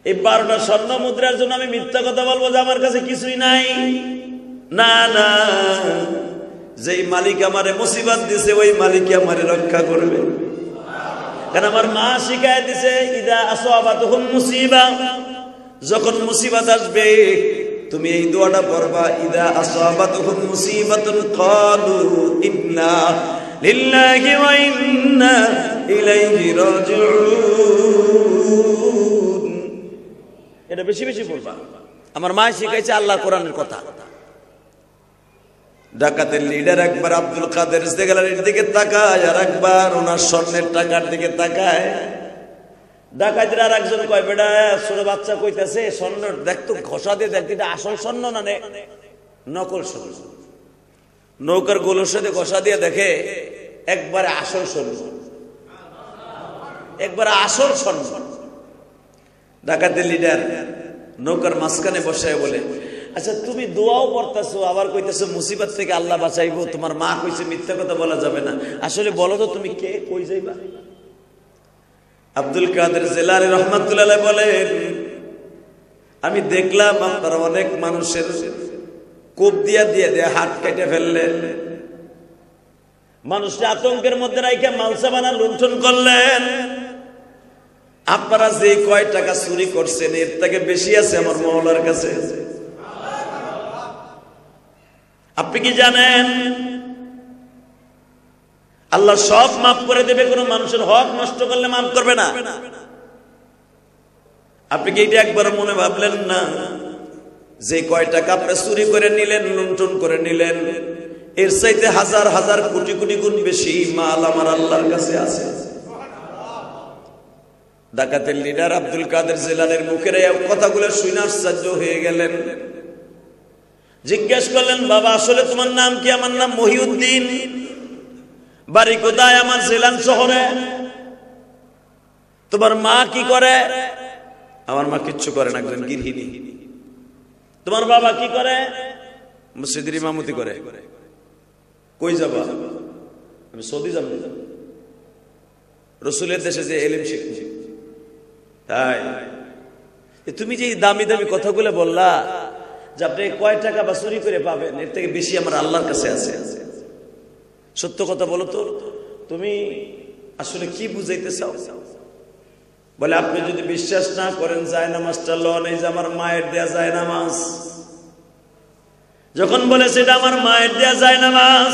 এই 12টা স্বর্ণ মুদ্রার জন্য আমি মিথ্যা কথা বলবো যে আমার কাছে কিছুই নাই? না না, যেই মালিক আমারে মুসিবত দিছে ওই মালিকই আমারে রক্ষা করবে। কারণ আমার মা শিখায় দিছে, ইদা আসাবাতুহুম মুসিবা, যখন মুসিবত আসবে তুমি এই দোয়াটা পড়বা, ইদা আসাবাতুহুম মুসিবাতুন ক্বালু ইন্না লিল্লাহি ওয়া ইন্না ইলাইহি রাজিউন। এটা বেশি বেশি বলবা। আমার মা শিখাইছে আল্লাহর কোরআনের কথা। ডাকাতের লিডার একবার আব্দুল কাদের জিলানীর দিকে তাকায়, আর একবার ওনার স্বর্ণের টাকার দিকে তাকায়। ডাকাতের আর একজন কয়, বেটা ছোট বাচ্চা কইতাছে স্বর্ণ দেখতো, ঘষা দিয়ে দেখ এটা আসল স্বর্ণ না নকল স্বর্ণ। নৌকার গোলের সাথে ঘষা দিয়ে দেখে একবারে আসল স্বর্ণ, একবারে আসল স্বর্ণ। ডাকাতের লিডার নৌকার মাঝখানে বসায় বলে, আচ্ছা তুমি দোয়াও পড়তেছো, আবার কইতেছো মুসিবত থেকে আল্লাহ বাঁচাইবো, তোমার মা কইছে মিথ্যা কথা বলা যাবে না, আসলে বলো তো তুমি কে, কই যাইবা? আব্দুল কাদের জিলানী রহমাতুল্লাহ বলেন, আমি দেখলাম আপনারা অনেক মানুষের কোপ দিয়া দিয়ে হাত কেটে ফেললেন, মানুষকে আতঙ্কের মধ্যে রাইখে মালসা বানা লুণ্ঠন করলেন। আপনারা যে কয় টাকা চুরি করছেন এর থেকে বেশি আছে আমার মওলার কাছে। আপনি কি জানেন আল্লাহ সব মাফ করে দেবে, কোনো মানুষের হক নষ্ট করলে মাফ করবে না? আপনি কি এটা একবার মনে ভাবলেন না যে কয় টাকা আপনি চুরি করে নিলেন, লুণ্ঠন করে নিলেন, এর চাইতে হাজার হাজার কোটি কোটি গুণ বেশি মাল আমার আল্লাহর কাছে আছে। ডাকাতের লিডার আব্দুল কাদের জিলানীর মুখের এই কথাগুলো শুনে আশ্চর্য হয়ে গেলেন। জিজ্ঞেস করলেন, বাবা আসলে তোমার নাম কি? আমার নাম মহিউদ্দিন। বাড়ি কোথায়? আমার জিলান শহরে। তোমার মা কি করে? আমার মা কিচ্ছু করে না, একজন গৃহিণী। তোমার বাবা কি করে? মসজিদের ইমামতি করে। কই যাবা? আমি সৌদি যাব, রসুলের দেশে যে এলিম শিখছি। তাই তুমি যে দামি দামি কথাগুলো বললা যে আপনি কয় টাকা বা চুরি করে পাবেন, এর থেকে বেশি আমার আল্লাহর কাছে আছে। সত্য কথা বলো তো, তুমি আসলে কি বুঝাইতে চাও? বলে, আপনি যদি বিশ্বাস না করেন জায়নামাজটা লন, এই যে আমার মায়ের দেয়া জায়নামাজ। যখন বলে সেটা আমার মায়ের দেয়া জায়নামাজ,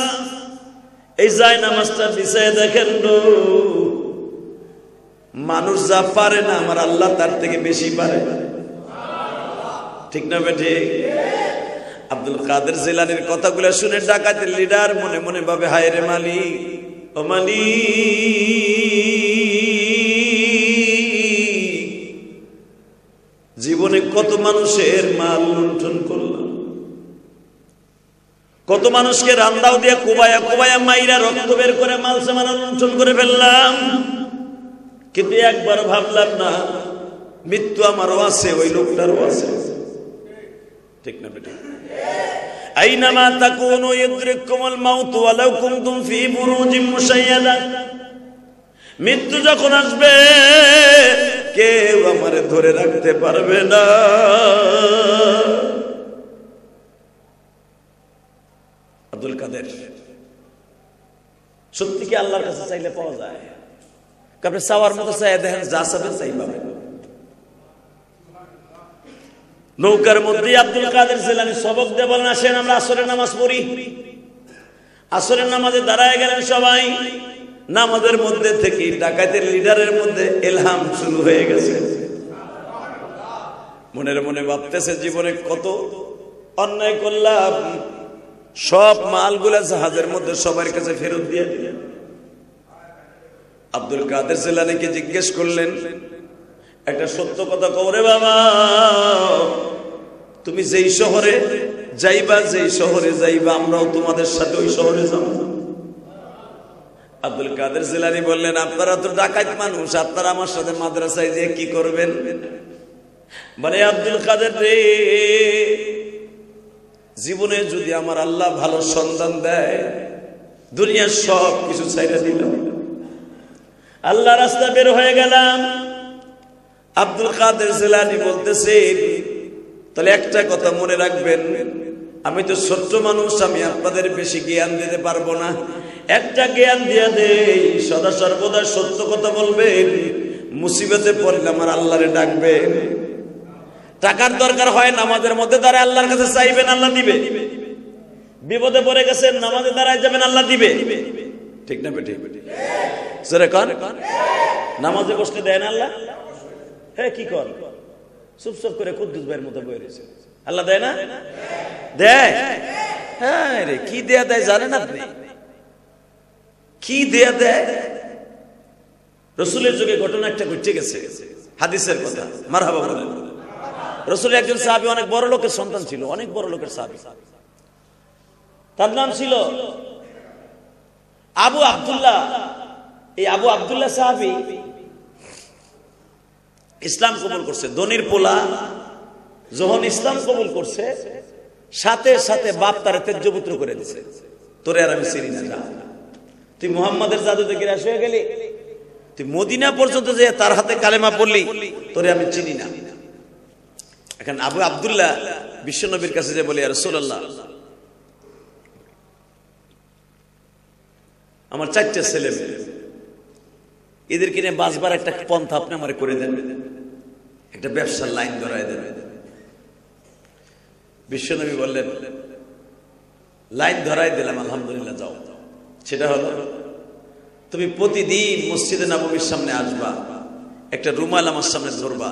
এই জায়নামাজটা বিছায় দেখেন, মানুষ যা পারে না আমার আল্লাহ তার থেকে বেশি পারে। ঠিক না বেঠি? আব্দুল কাদের জিলানীর কথাগুলো শুনে ডাকাতের লিডার মনে মনে ভাবে, হায় রে মালিক, ও মালিক, জীবনে কত মানুষের মাল লুণ্ঠন করলাম, কত মানুষকে রান্দাও দিয়ে কোবায়া কোবায়া মাইরা রক্ত বের করে মাল সামান লুণ্ঠন করে ফেললাম, কিন্তু একবার ভাবলাম না মৃত্যু আমারও আছে, ওই লোকটারও আছে। ঠিক না বেটা? আইনামা তাকুনু ইউদরিকুমুল মাউত ওয়ালাউ কুনতুম ফি বুরুজিম মুশাইয়াদা। মৃত্যু যখন আসবে কেউ আমারে ধরে রাখতে পারবে না। আব্দুল কাদের সত্যি কি আল্লাহর কাছে চাইলে পাওয়া যায়? আপনি চাওয়ার মতো চাই দেখেন, যা চাবেন চাই পাবেন। নৌকার মধ্যে আব্দুল কাদের জিলানী সবক দিয়ে বলেন, আসেন আমরা আসরের নামাজ পড়ি। আসরের নামাজে দাঁড়ায় গেলেন সবাই। নামাজের মধ্যে থেকে ডাকাতের লিডারের মধ্যে ইলহাম শুরু হয়ে গেছে। মনের মনে ভাবতেছে, জীবনে কত অন্যায় করলাম, সব মালগুলা জাহাজের মধ্যে সবার কাছে ফেরত দিয়ে দিলেন। আব্দুল কাদের জিলানীকে জিজ্ঞেস করলেন, একটা সত্য কথা কওরে বাবা, তুমি যেই শহরে যাইবা, যেই শহরে যাইবা আমরাও তোমাদের সাথে ওই শহরে যাব। আব্দুল কাদের জিলানী বললেন, আপনারা তো ডাকাত মানুষ, আপনারা আমার সাথে মাদ্রাসায় দিয়ে কি করবেন? বলে আব্দুল কাদের রে, জীবনে যদি আমার আল্লাহ ভালো সন্তান দেয়, দুনিয়ার সব কিছু ছাইড়া দিলাম, আল্লাহ রাস্তা বের হয়ে গেলাম। আব্দুল কাদের জিলানী বলতেছে, তাহলে একটা কথা মনে রাখবেন, আমি তো ছোট্ট মানুষ, আমি আপনাদের বেশি জ্ঞান দিতে পারবো না। একটা জ্ঞান দিয়ে দেই, সদা সর্বদা সত্য কথা বলবেন। মুসিবতে পড়লে আমার আল্লাহরে ডাকবেন। টাকার দরকার হয় নামাজের মধ্যে দাঁড়ায় আল্লাহর কাছে চাইবেন, আল্লাহ দিবে। বিপদে পড়ে গেছেন, নামাজে দাঁড়ায় যাবেন, আল্লাহ দিবে। ঠিক না বেঠিক? জোরে কর। নামাজে বসলে দেয় না আল্লাহ? হ্যাঁ, কি কর? চুপচাপ করে কুদ্দুস ভাইয়ের মতো বয়ে রয়েছে, আল্লাহ দেয় না? দেয়। হ্যাঁ রে, কি দেয়া দেয় জানেন আপনি? কি দেয়া দেয়? রসুলের যুগে ঘটনা একটা ঘটে গেছে, হাদিসের কথা। মারহাবা বলেন। রসুলের একজন সাহাবী অনেক বড় লোকের সন্তান ছিল, অনেক বড় লোকের সাহাবী। তার নাম ছিল আবু আব্দুল্লাহ। এই আবু আব্দুল্লাহ সাহাবী ইসলাম কবুল করছে। ধনির পোলা যখন ইসলাম কবুল করছে, সাথে সাথে বাপ তারে তেজ্যপুত্র করে দিছে। তোরে আর আমি চিনি না, তুই মুহাম্মাদের জাদুতে গ্রাস হয়ে গেলি, তুই মদিনা পর্যন্ত যে তার হাতে কালেমা পড়লি, তোরে আমি চিনি না। এখন আবু আব্দুল্লাহ বিশ্বনবীর কাছে যে বলে, ইয়া রাসূলুল্লাহ, আমার 4টা ছেলে মেয়ে, এদের কিনে বাঁচবার একটা পন্থা আপনি আমার করে দেন, একটা ব্যবসার লাইন ধরায় দেন। বিশ্বনবী বললেন, লাইন ধরাই দিলাম, আলহামদুলিল্লাহ, যাও। সেটা হলো, তুমি প্রতিদিন মসজিদে নববীর সামনে আসবা, একটা রুমাল আমার সামনে ধরবা,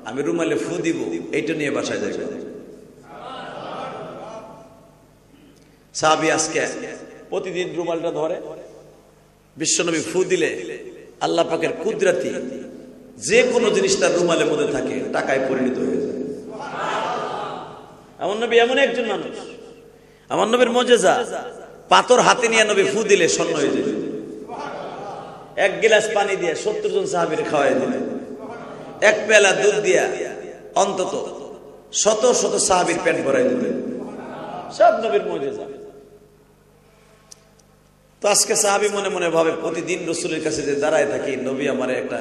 আমি রুমালে ফু দিব, এইটা নিয়ে বাসায় যাবে। সাহাবী আজকে প্রতিদিন রুমালটা ধরে, বিশ্বনবী ফু দিলে আল্লাহ পাকের কুদরতি যে কোনো জিনিস তার রুমালের মধ্যে থাকে টাকায় পরিণত হয়ে যায়। আমার নবী এমন একজন মানুষ, আমার নবীর মুজিজা, পাথর হাতে নিয়ে নবী ফু দিলে স্বর্ণ হয়ে যায়। এক গ্লাস পানি দিয়ে 70 জন সাহাবীর খাওয়াই দিলেন, এক পেলা দুধ দিয়া অন্তত শত শত সাহাবীর পেট ভরাই দিলেন। সব নবীর মুজিজা। তো আজকে সাহাবী মনে মনে ভাবে, প্রতিদিন রাসূলের কাছে যে দাঁড়ায় থাকি, নবী আমার একটা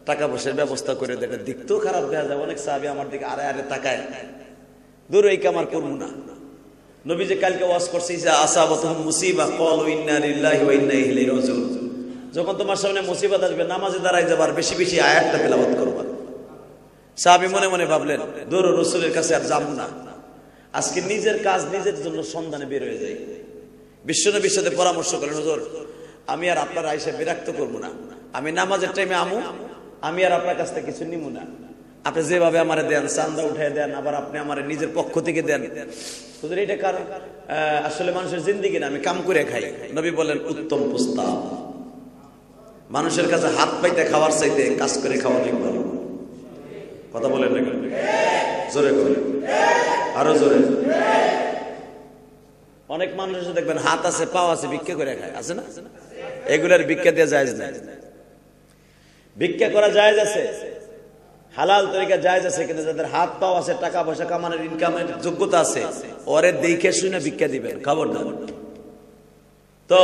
টাকা পয়সার ব্যবস্থা করে দেয়, দেখতেও খারাপ দেখা যায়। অনেক সাহাবী আমার দিকে আরে আরে তাকায়, দূর এই কামার করবো না। নবী যে কালকে ওয়াজ করছে, যে আসাবাতুহুম মুসিবা ক্বালু ইন্না লিল্লাহি ওয়া ইন্না ইলাইহি রাজিউন, যখন তোমার সামনে মুসিবত আসবে নামাজে দাঁড়ায় যাবার, বেশি বেশি আয়াতটা তেলাওয়াত করবা। সাহাবী মনে মনে ভাবলেন, দূর রাসূলের কাছে আর যাবো না। আজকে নিজের কাজ নিজের জন্য সন্ধানে বের হয়ে যায়। বিশ্বনবীর সাথে পরামর্শ করেন, হুজুর আমি আর আপনার আয়েশা বিরক্ত করবো না, আমি নামাজের টাইমে আমু, আমি আর আপনার কাছ থেকে কিছু নিমু না। আপনি যেভাবে আমারে দেন, চান্দা উঠাই দেন, আবার আপনি আমার নিজের পক্ষ থেকে দেন, হুজুর এটা কারণ আসলে মানুষের জিন্দেগি না, আমি কাম করে খাই। নবী বলেন, উত্তম প্রস্তাব। মানুষের কাছে হাত পাইতে খাওয়ার চাইতে কাজ করে খাওয়া অনেক ভালো। কথা বলেন না? জোরে করে, আরো জোরে। অনেক মানুষ দেখবেন হাত আছে, পাও আছে, ভিক্ষা করে খায়, আছে না? এগুলার ভিক্ষা দেওয়া জায়েজ না। ভিক্ষা করা জায়েজ আছে, হালাল তরিকা জায়েজ আছে, কিন্তু যাদের হাত পাও আছে, টাকা পয়সা কামানোর ইনকামের যোগ্যতা আছে, ওরে দেখে শুনে ভিক্ষা দিবেন, খবরদার। তো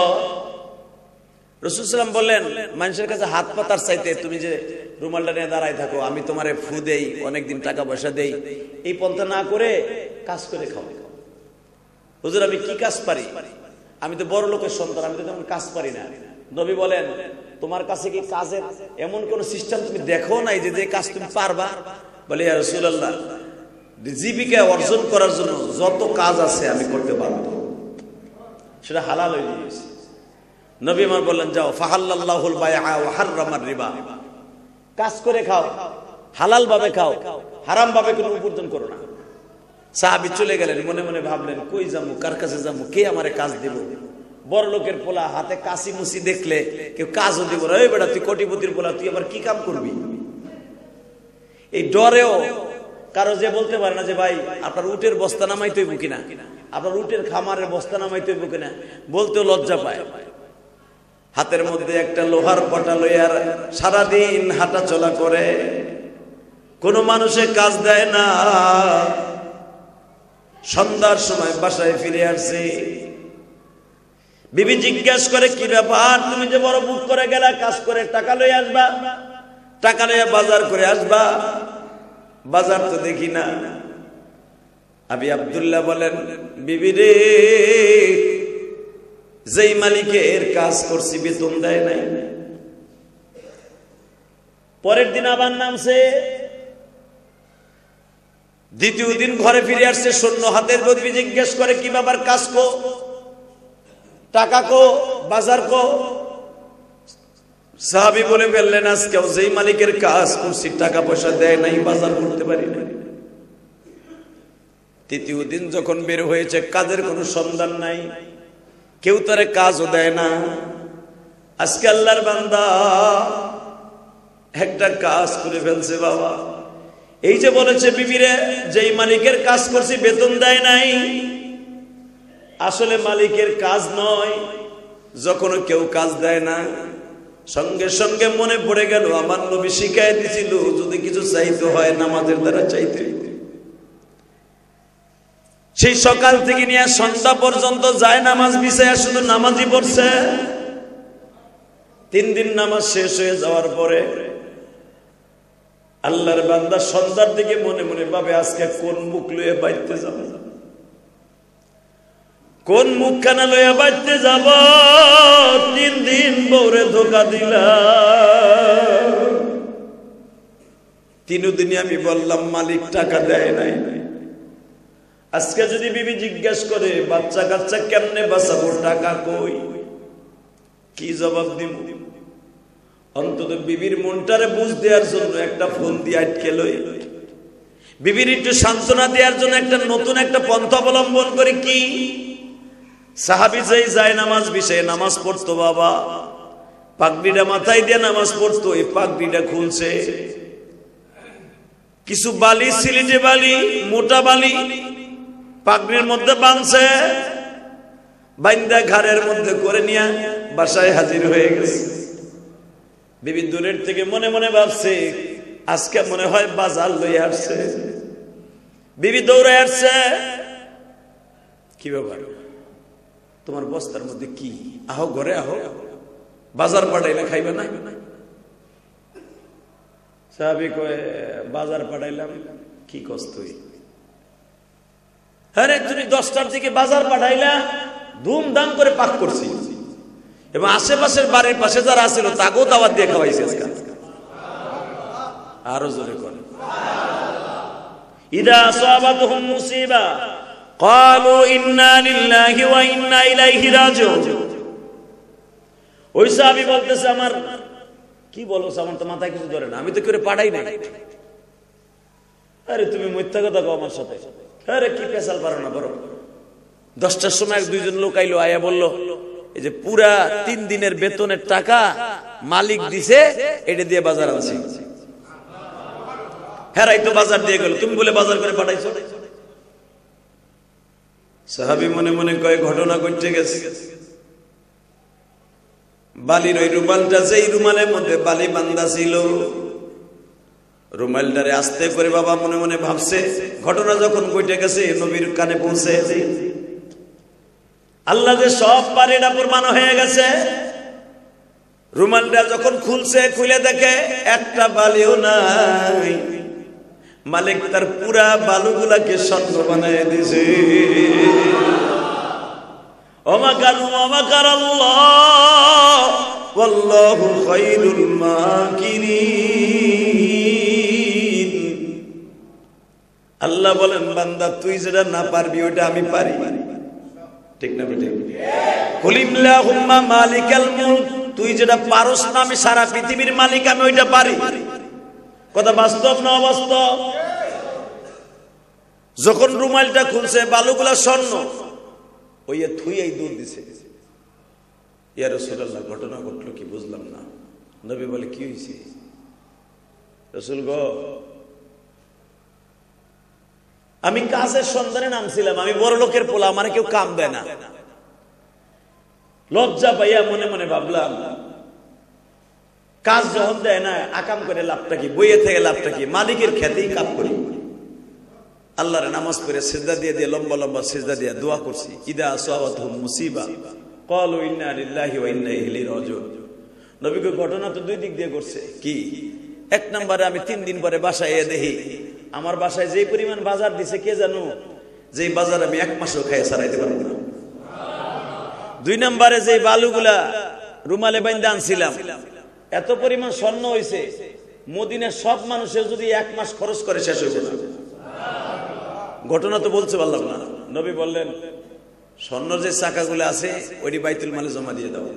রাসূল সাল্লাল্লাহু আলাইহি ওয়াসাল্লাম বললেন, মানুষের কাছে হাত পাতার চাইতে তুমি যে রুমালটা নিয়ে দাঁড়ায় থাকো, আমি তোমারে ফু দেই, অনেকদিন টাকা পয়সা দেই, এই পন্থা না করে কাজ করে খাও। হুজুর আমি কি কাজ পারি? আমি তো বড় লোকের সন্তান, আমি তো তেমন কাজ পারি না। নবী বলেন, তোমার কাছে কি কাজের এমন কোন সিস্টেম তুমি দেখো নাই যে যে কাজ তুমি পারবা? বলে, ইয়া রাসূলুল্লাহ, জীবিকা অর্জন করার জন্য যত কাজ আছে আমি করতে পারবো, সেটা হালাল হয়ে গেছে। নবী আমার বললেন, যাও, ফাহাল্লাল্লাহুল বাইআ ওয়া হাররামার রিবা, কাজ করে খাও, হালাল ভাবে খাও, হারাম ভাবে কোনো উপার্জন করো না। সাহাবী চলে গেলেন, মনে মনে ভাবলেন, কই যাবো, কার কাছে যাবো, কে আমারে কাজ দিব? বড় লোকের পোলা, হাতে কাশি মুসি দেখলে কেউ কাজও দিব না। এই বেটা, তুই কোটিপতির পোলা, তুই আবার কি কাম করবি? এই ডরেও কারো যে বলতে পারে না যে ভাই আপনার উটের বস্তা নামাইতে হইব কিনা, আপনার উটের খামারের বস্তা নামাইতে হইব কিনা, বলতেও লজ্জা পায়। হাতের মধ্যে একটা লোহার পটা লইয়ার সারাদিন হাঁটা চলা করে, কোনো মানুষে কাজ দেয় না। সন্ধ্যার সময় বাসায় ফিরে আসছে, বিবি জিজ্ঞাসা করে কি ব্যাপার, তুমি যে বড় বুক করে গেলা, কাজ করে টাকা লইয়া আসবা, টাকা লইয়া বাজার করে আসবা, বাজার তো দেখি না। আবি আব্দুল্লাহ বলেন, বিবি রে, যেই মালিকের কাজ করছি বেতন দেয় নাই। পরের দিন আবার নামছে, দ্বিতীয় দিন ঘরে ফিরে আসছে শূন্য হাতের। বদবি জিজ্ঞেস করে কি ব্যাপার, কাজ কো, টাকা কো, বাজার কো। সাহাবী বলে ফেললেন, আজকেও যেই মালিকের কাজ করছি টাকা পয়সা দেয় নাই, বাজার করতে পারি না। তৃতীয় দিন যখন বের হয়েছে, কাজের কোনো সন্ধান নাই, কেউ তারে কাজও দেয় না। আজকে আল্লাহর বান্দা একটা কাজ করে ফেলছে বাবা। এই যে বলেছে বিবিরে, যেই মালিকের কাজ করছি বেতন দেয় নাই, আসলে মালিকের কাজ নয়। যখন কেউ কাজ দেয় না, সঙ্গে সঙ্গে মনে পড়ে গেল আমার নবী শিখাই দিছিল, যদি কিছু চাইতে হয় নামাজের দ্বারা চাইতে। সেই সকাল থেকে নিয়ে সন্ধ্যা পর্যন্ত যায় নামাজ বিছায়া শুধু নামাজই পড়ছে। 3 দিন নামাজ শেষ হয়ে যাওয়ার পরে আল্লাহর বান্দা সন্ধ্যার দিকে মনে মনে ভাবে, আজকে কোন মুখ লইয়া বাইতে যাব, কোন মুখখানা লইয়া বাইতে যাব। 3 দিন বউরে ধোকা দিলাম, 3 দিনে আমি বললাম মালিক টাকা দেয় নাই। আজকে যদি বিবি জিজ্ঞেস করে বাচ্চা কাচ্চা কেমনে বাঁচাবো, টাকা কই, কি জবাব দিব? অন্তত বিবির মনটারে বুঝ দেওয়ার জন্য একটা ফোন দিয়ে আটকে লই, বিবির একটু সান্ত্বনা দেওয়ার জন্য একটা নতুন একটা পন্থা অবলম্বন করে। কি সাহাবী যেই যায় নামাজ বিষয়ে নামাজ পড়তো বাবা, পাগড়িটা মাথায় দিয়ে নামাজ পড়তো, এই পাগড়িটা খুলছে, কিছু বালি, সিলেটে বালি, মোটা বালি পাগড়ির মধ্যে বাঁধছে, বাইন্দা ঘাড়ের মধ্যে করে নিয়ে বাসায় হাজির হয়ে গেছে। বিবি দূরের থেকে মনে মনে ভাবছে, আজকে মনে হয় বাজার লইয়া আসছে। বিবি দৌড়ে আসছে, কি ব্যাপার, তোমার বস্তার মধ্যে কি, আহো ঘরে আহো, বাজার পাঠাইলে খাইবে না? সাহাবী কয়, বাজার পাঠাইলাম। কি কষ্ট, আরে তুমি 10টার দিকে বাজার পাঠাইলা, ধুমধাম করে পাক করছি, এবং আশেপাশের বাড়ির পাশে যারা আছিল তাকেও দাওয়াত দিয়ে খাওয়াইছে। আরো জোরে করে, ইদা আসাবাতহুম মুসিবা ক্বালু ইন্না লিল্লাহি ওয়া ইন্না ইলাইহি রাজিউন। ওই সাহাবী বলতেছে, আমার কি বলো, আমার তো মাথায় কিছু ধরে না, আমি তো করে পাঠাই নাই। আরে তুমি মিথ্যা কথা কও আমার সাথে, আরে কি পেশাল পারো না, বড় 10টার সময় 2জন লোক আইলো, আয়া বললো এই যে পুরা 3 দিনের বেতনের টাকা মালিক দিছে, এটা দিয়ে বাজার আনছি। হ্যাঁ এই তো বাজার দিয়ে গেল, তুমি বলে বাজার করে পাঠাইছো। সাহাবী মনে মনে কয়, ঘটনা ঘটে গেছে। বালির ওই রুমালটা, যেই রুমালের মধ্যে বালি বান্ধা ছিল, রুমালটারে আস্তে করে বাবা মনে মনে ভাবছে, ঘটনা যখন ঘটে গেছে নবীর কানে পৌঁছে, আল্লাহ যে সব পারে এটা প্রমাণ হয়ে গেছে। রুমালটা যখন খুলছে, খুলে দেখে একটা বালিও নাই, মালিক তার পুরা বালুগুলাকে স্বর্ণ বানায় দিয়েছে। ওমাকারু ওমাকার আল্লাহ ওয়াল্লাহু খায়রুল মাকিরিন। আল্লাহ বলেন, বান্দা তুই যেটা না পারবি ওটা আমি পারি, ঠিক না বেটা? কুলিল্লাহুম্মা মালিকাল মুলক, তুই যেটা পারস না আমি সারা পৃথিবীর মালিক, আমি ওইটা পারি। কথা বাস্তব না অবাস্তব? যখন রুমালটা খুলছে, বালুগুলা স্বর্ণ, ওই থুইয়াই দৌড় দিছে। ইয়া রাসূলুল্লাহ, ঘটনা ঘটলো কি বুঝলাম না। নবী বলে, কি হয়েছে? রাসূল গো, আমি কাজের সন্ধানে নামছিলাম, আমি বড় লোকের পোলা, আমার কেউ কাম দেয় না। লজ্জা পাইয়া মনে মনে ভাবলাম, কাজ যখন দেয় না আকাম করে লাভটা কি, বইয়ে থেকে লাভটা কি, মালিকের খেতেই কাপ করি। আল্লাহর নামাজ পড়ে সিজদা দিয়ে দিয়ে লম্বা লম্বা সিজদা দিয়ে দোয়া করছি, ইদা আসাবাতহুম মুসিবা ক্বালু ইন্না লিল্লাহি ওয়া ইন্না ইলাইহি রাজিউন। নবীকে ঘটনা তো দুই দিক দিয়ে করছে। কি? এক নম্বরে আমি 3 দিন পরে বাসায় এসে দেখি আমার বাসায় যেই পরিমাণ বাজার দিছে কে জানো, যেই বাজার আমি 1 মাসও খাইয়ে ছাড়াইতে পারবো না। 2 নম্বরে যেই বালুগুলা রুমালে বাইন্ধা আনছিলাম, এত পরিমাণ স্বর্ণ হইছে, মদিনার সব মানুষের যদি 1 মাস খরচ করে শেষ হইবে না। ঘটনা তো বলতে পারলাম না। নবী বললেন, স্বর্ণের যে চাকাগুলো আছে ওইটি বাইতুল মালে জমা দিয়ে দাও।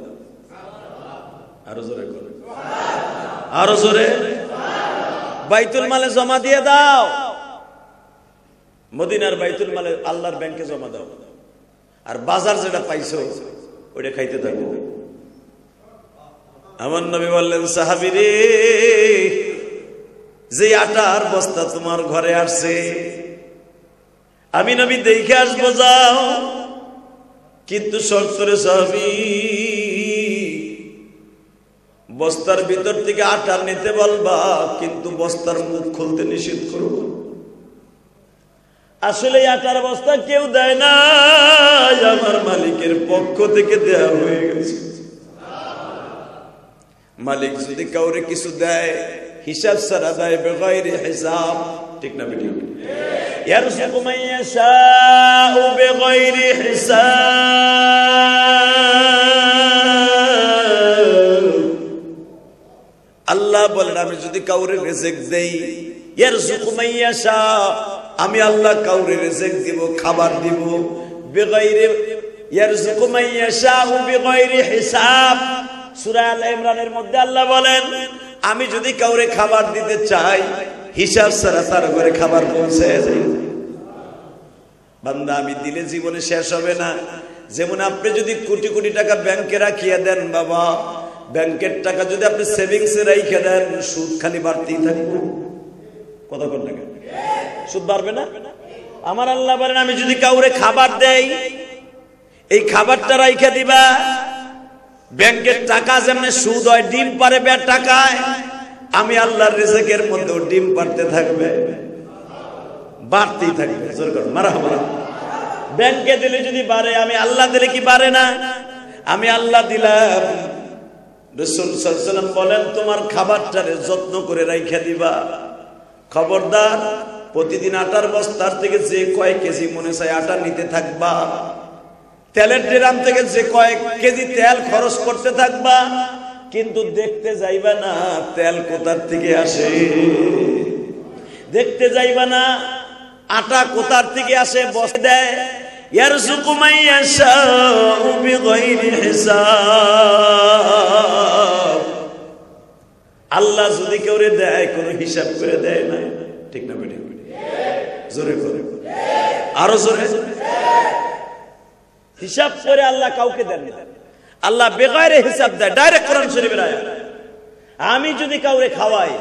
আরো জোরে করে, আরো জোরে, বাইতুল মালে জমা দিয়ে দাও। মদিনার বাইতুল মালে আল্লাহর ব্যাংকে জমা দাও, আর বাজার যেটা পাইছো ওইটা খাইতে থাকো। আমার নবী বললেন, সাহাবীরে, যে আটার বস্তা তোমার ঘরে আসছে আমি নবী দেখে আসবো, যাও, কিন্তু শর্তরে সাহাবী, বস্তার ভিতর থেকে আটা নিতে বলবা, কিন্তু বস্তার মুখ খুলতে নিষেধ করবো। আসলে আটার বস্তা কেউ দেয় না, আমার মালিকের পক্ষ থেকে দেয়া হয়ে গেছে। মালিক যদি কাউরে কিছু দেয় হিসাব ছাড়া দেয়, বেগাইরে হিসাব। ঠিক না বেটি? ইয়ারযুকু মান ইয়াশাউ বিগাইরি হিসাব। আল্লাহ বলেন, আমি যদি কাউরে রিজিক দেই, ইয়ারযুকু মান ইয়াশা, আমি আল্লাহ কাউরে রিজিক দিব, খাবার দিব, বিগাইরি, ইয়ারযুকু মান ইয়াশাউ বিগাইরি হিসাব। সূরা আল ইমরানের মধ্যে আল্লাহ বলেন, আমি যদি কাউরে খাবার দিতে চাই হিসাব ছাড়া তার ঘরে খাবার পৌঁছে যায়। বান্দা, আমি দিলে জীবনে শেষ হবে না। যেমন আপনি যদি কোটি কোটি টাকা ব্যাংকে রাখিয়ে দেন, বাবা, ব্যাংকের টাকা যদি আপনি সেভিংসে রাইখে দেন, সুদ খালি বাড়তেই থাকবে। কথা বল না, সুদ বাড়বে না? আমার আল্লাহ বলেন, আমি যদি কাউরে খাবার দেই, এই খাবারটা রাইখে দিবা। ব্যাংকের টাকা যেমন সুদ হয়, ডিম পারে বের টাকায়, আমি আল্লাহর রিজিকের মধ্যে ডিম পারতে থাকবে, বাড়তেই থাকবে। জোর করো মারহাবা। ব্যাংকে দিলে যদি বাড়ে, আমি আল্লাহ দিলে কি বাড়ে না? আমি আল্লাহ দিলাম। রাসূল সাল্লাল্লাহু আলাইহি ওয়াসাল্লাম বলেন, তোমার খাবারটারে যত্ন করে রাইখা দিবা। খবরদার, প্রতিদিন আটার বস্তার থেকে যে কয়েক কেজি মনে চায় আটা নিতে থাকবা, তেলের ড্রাম থেকে যে কয়েক কেজি তেল খরচ করতে থাকবা, কিন্তু দেখতে যাইবা না তেল কোথার থেকে আসে, দেখতে যাইবা না আটা কোথার থেকে আসে। বসে দেয়, ইয়ারযুকু মান ইয়াশাউ বিগাইরি হিসাব। আল্লাহ যদি কেউরে দেয় কোনো হিসাব করে দেয় না। ঠিক না বেটি? জোরে করে, আরো জোরে। হিসাব করে আল্লাহ কাউকে দেন না, আল্লাহ বেগাইরে হিসাব দেয়। ডাইরেক্ট কোরআন শরীফের আয়াত। আমি যদি কাউরে খাওয়াই,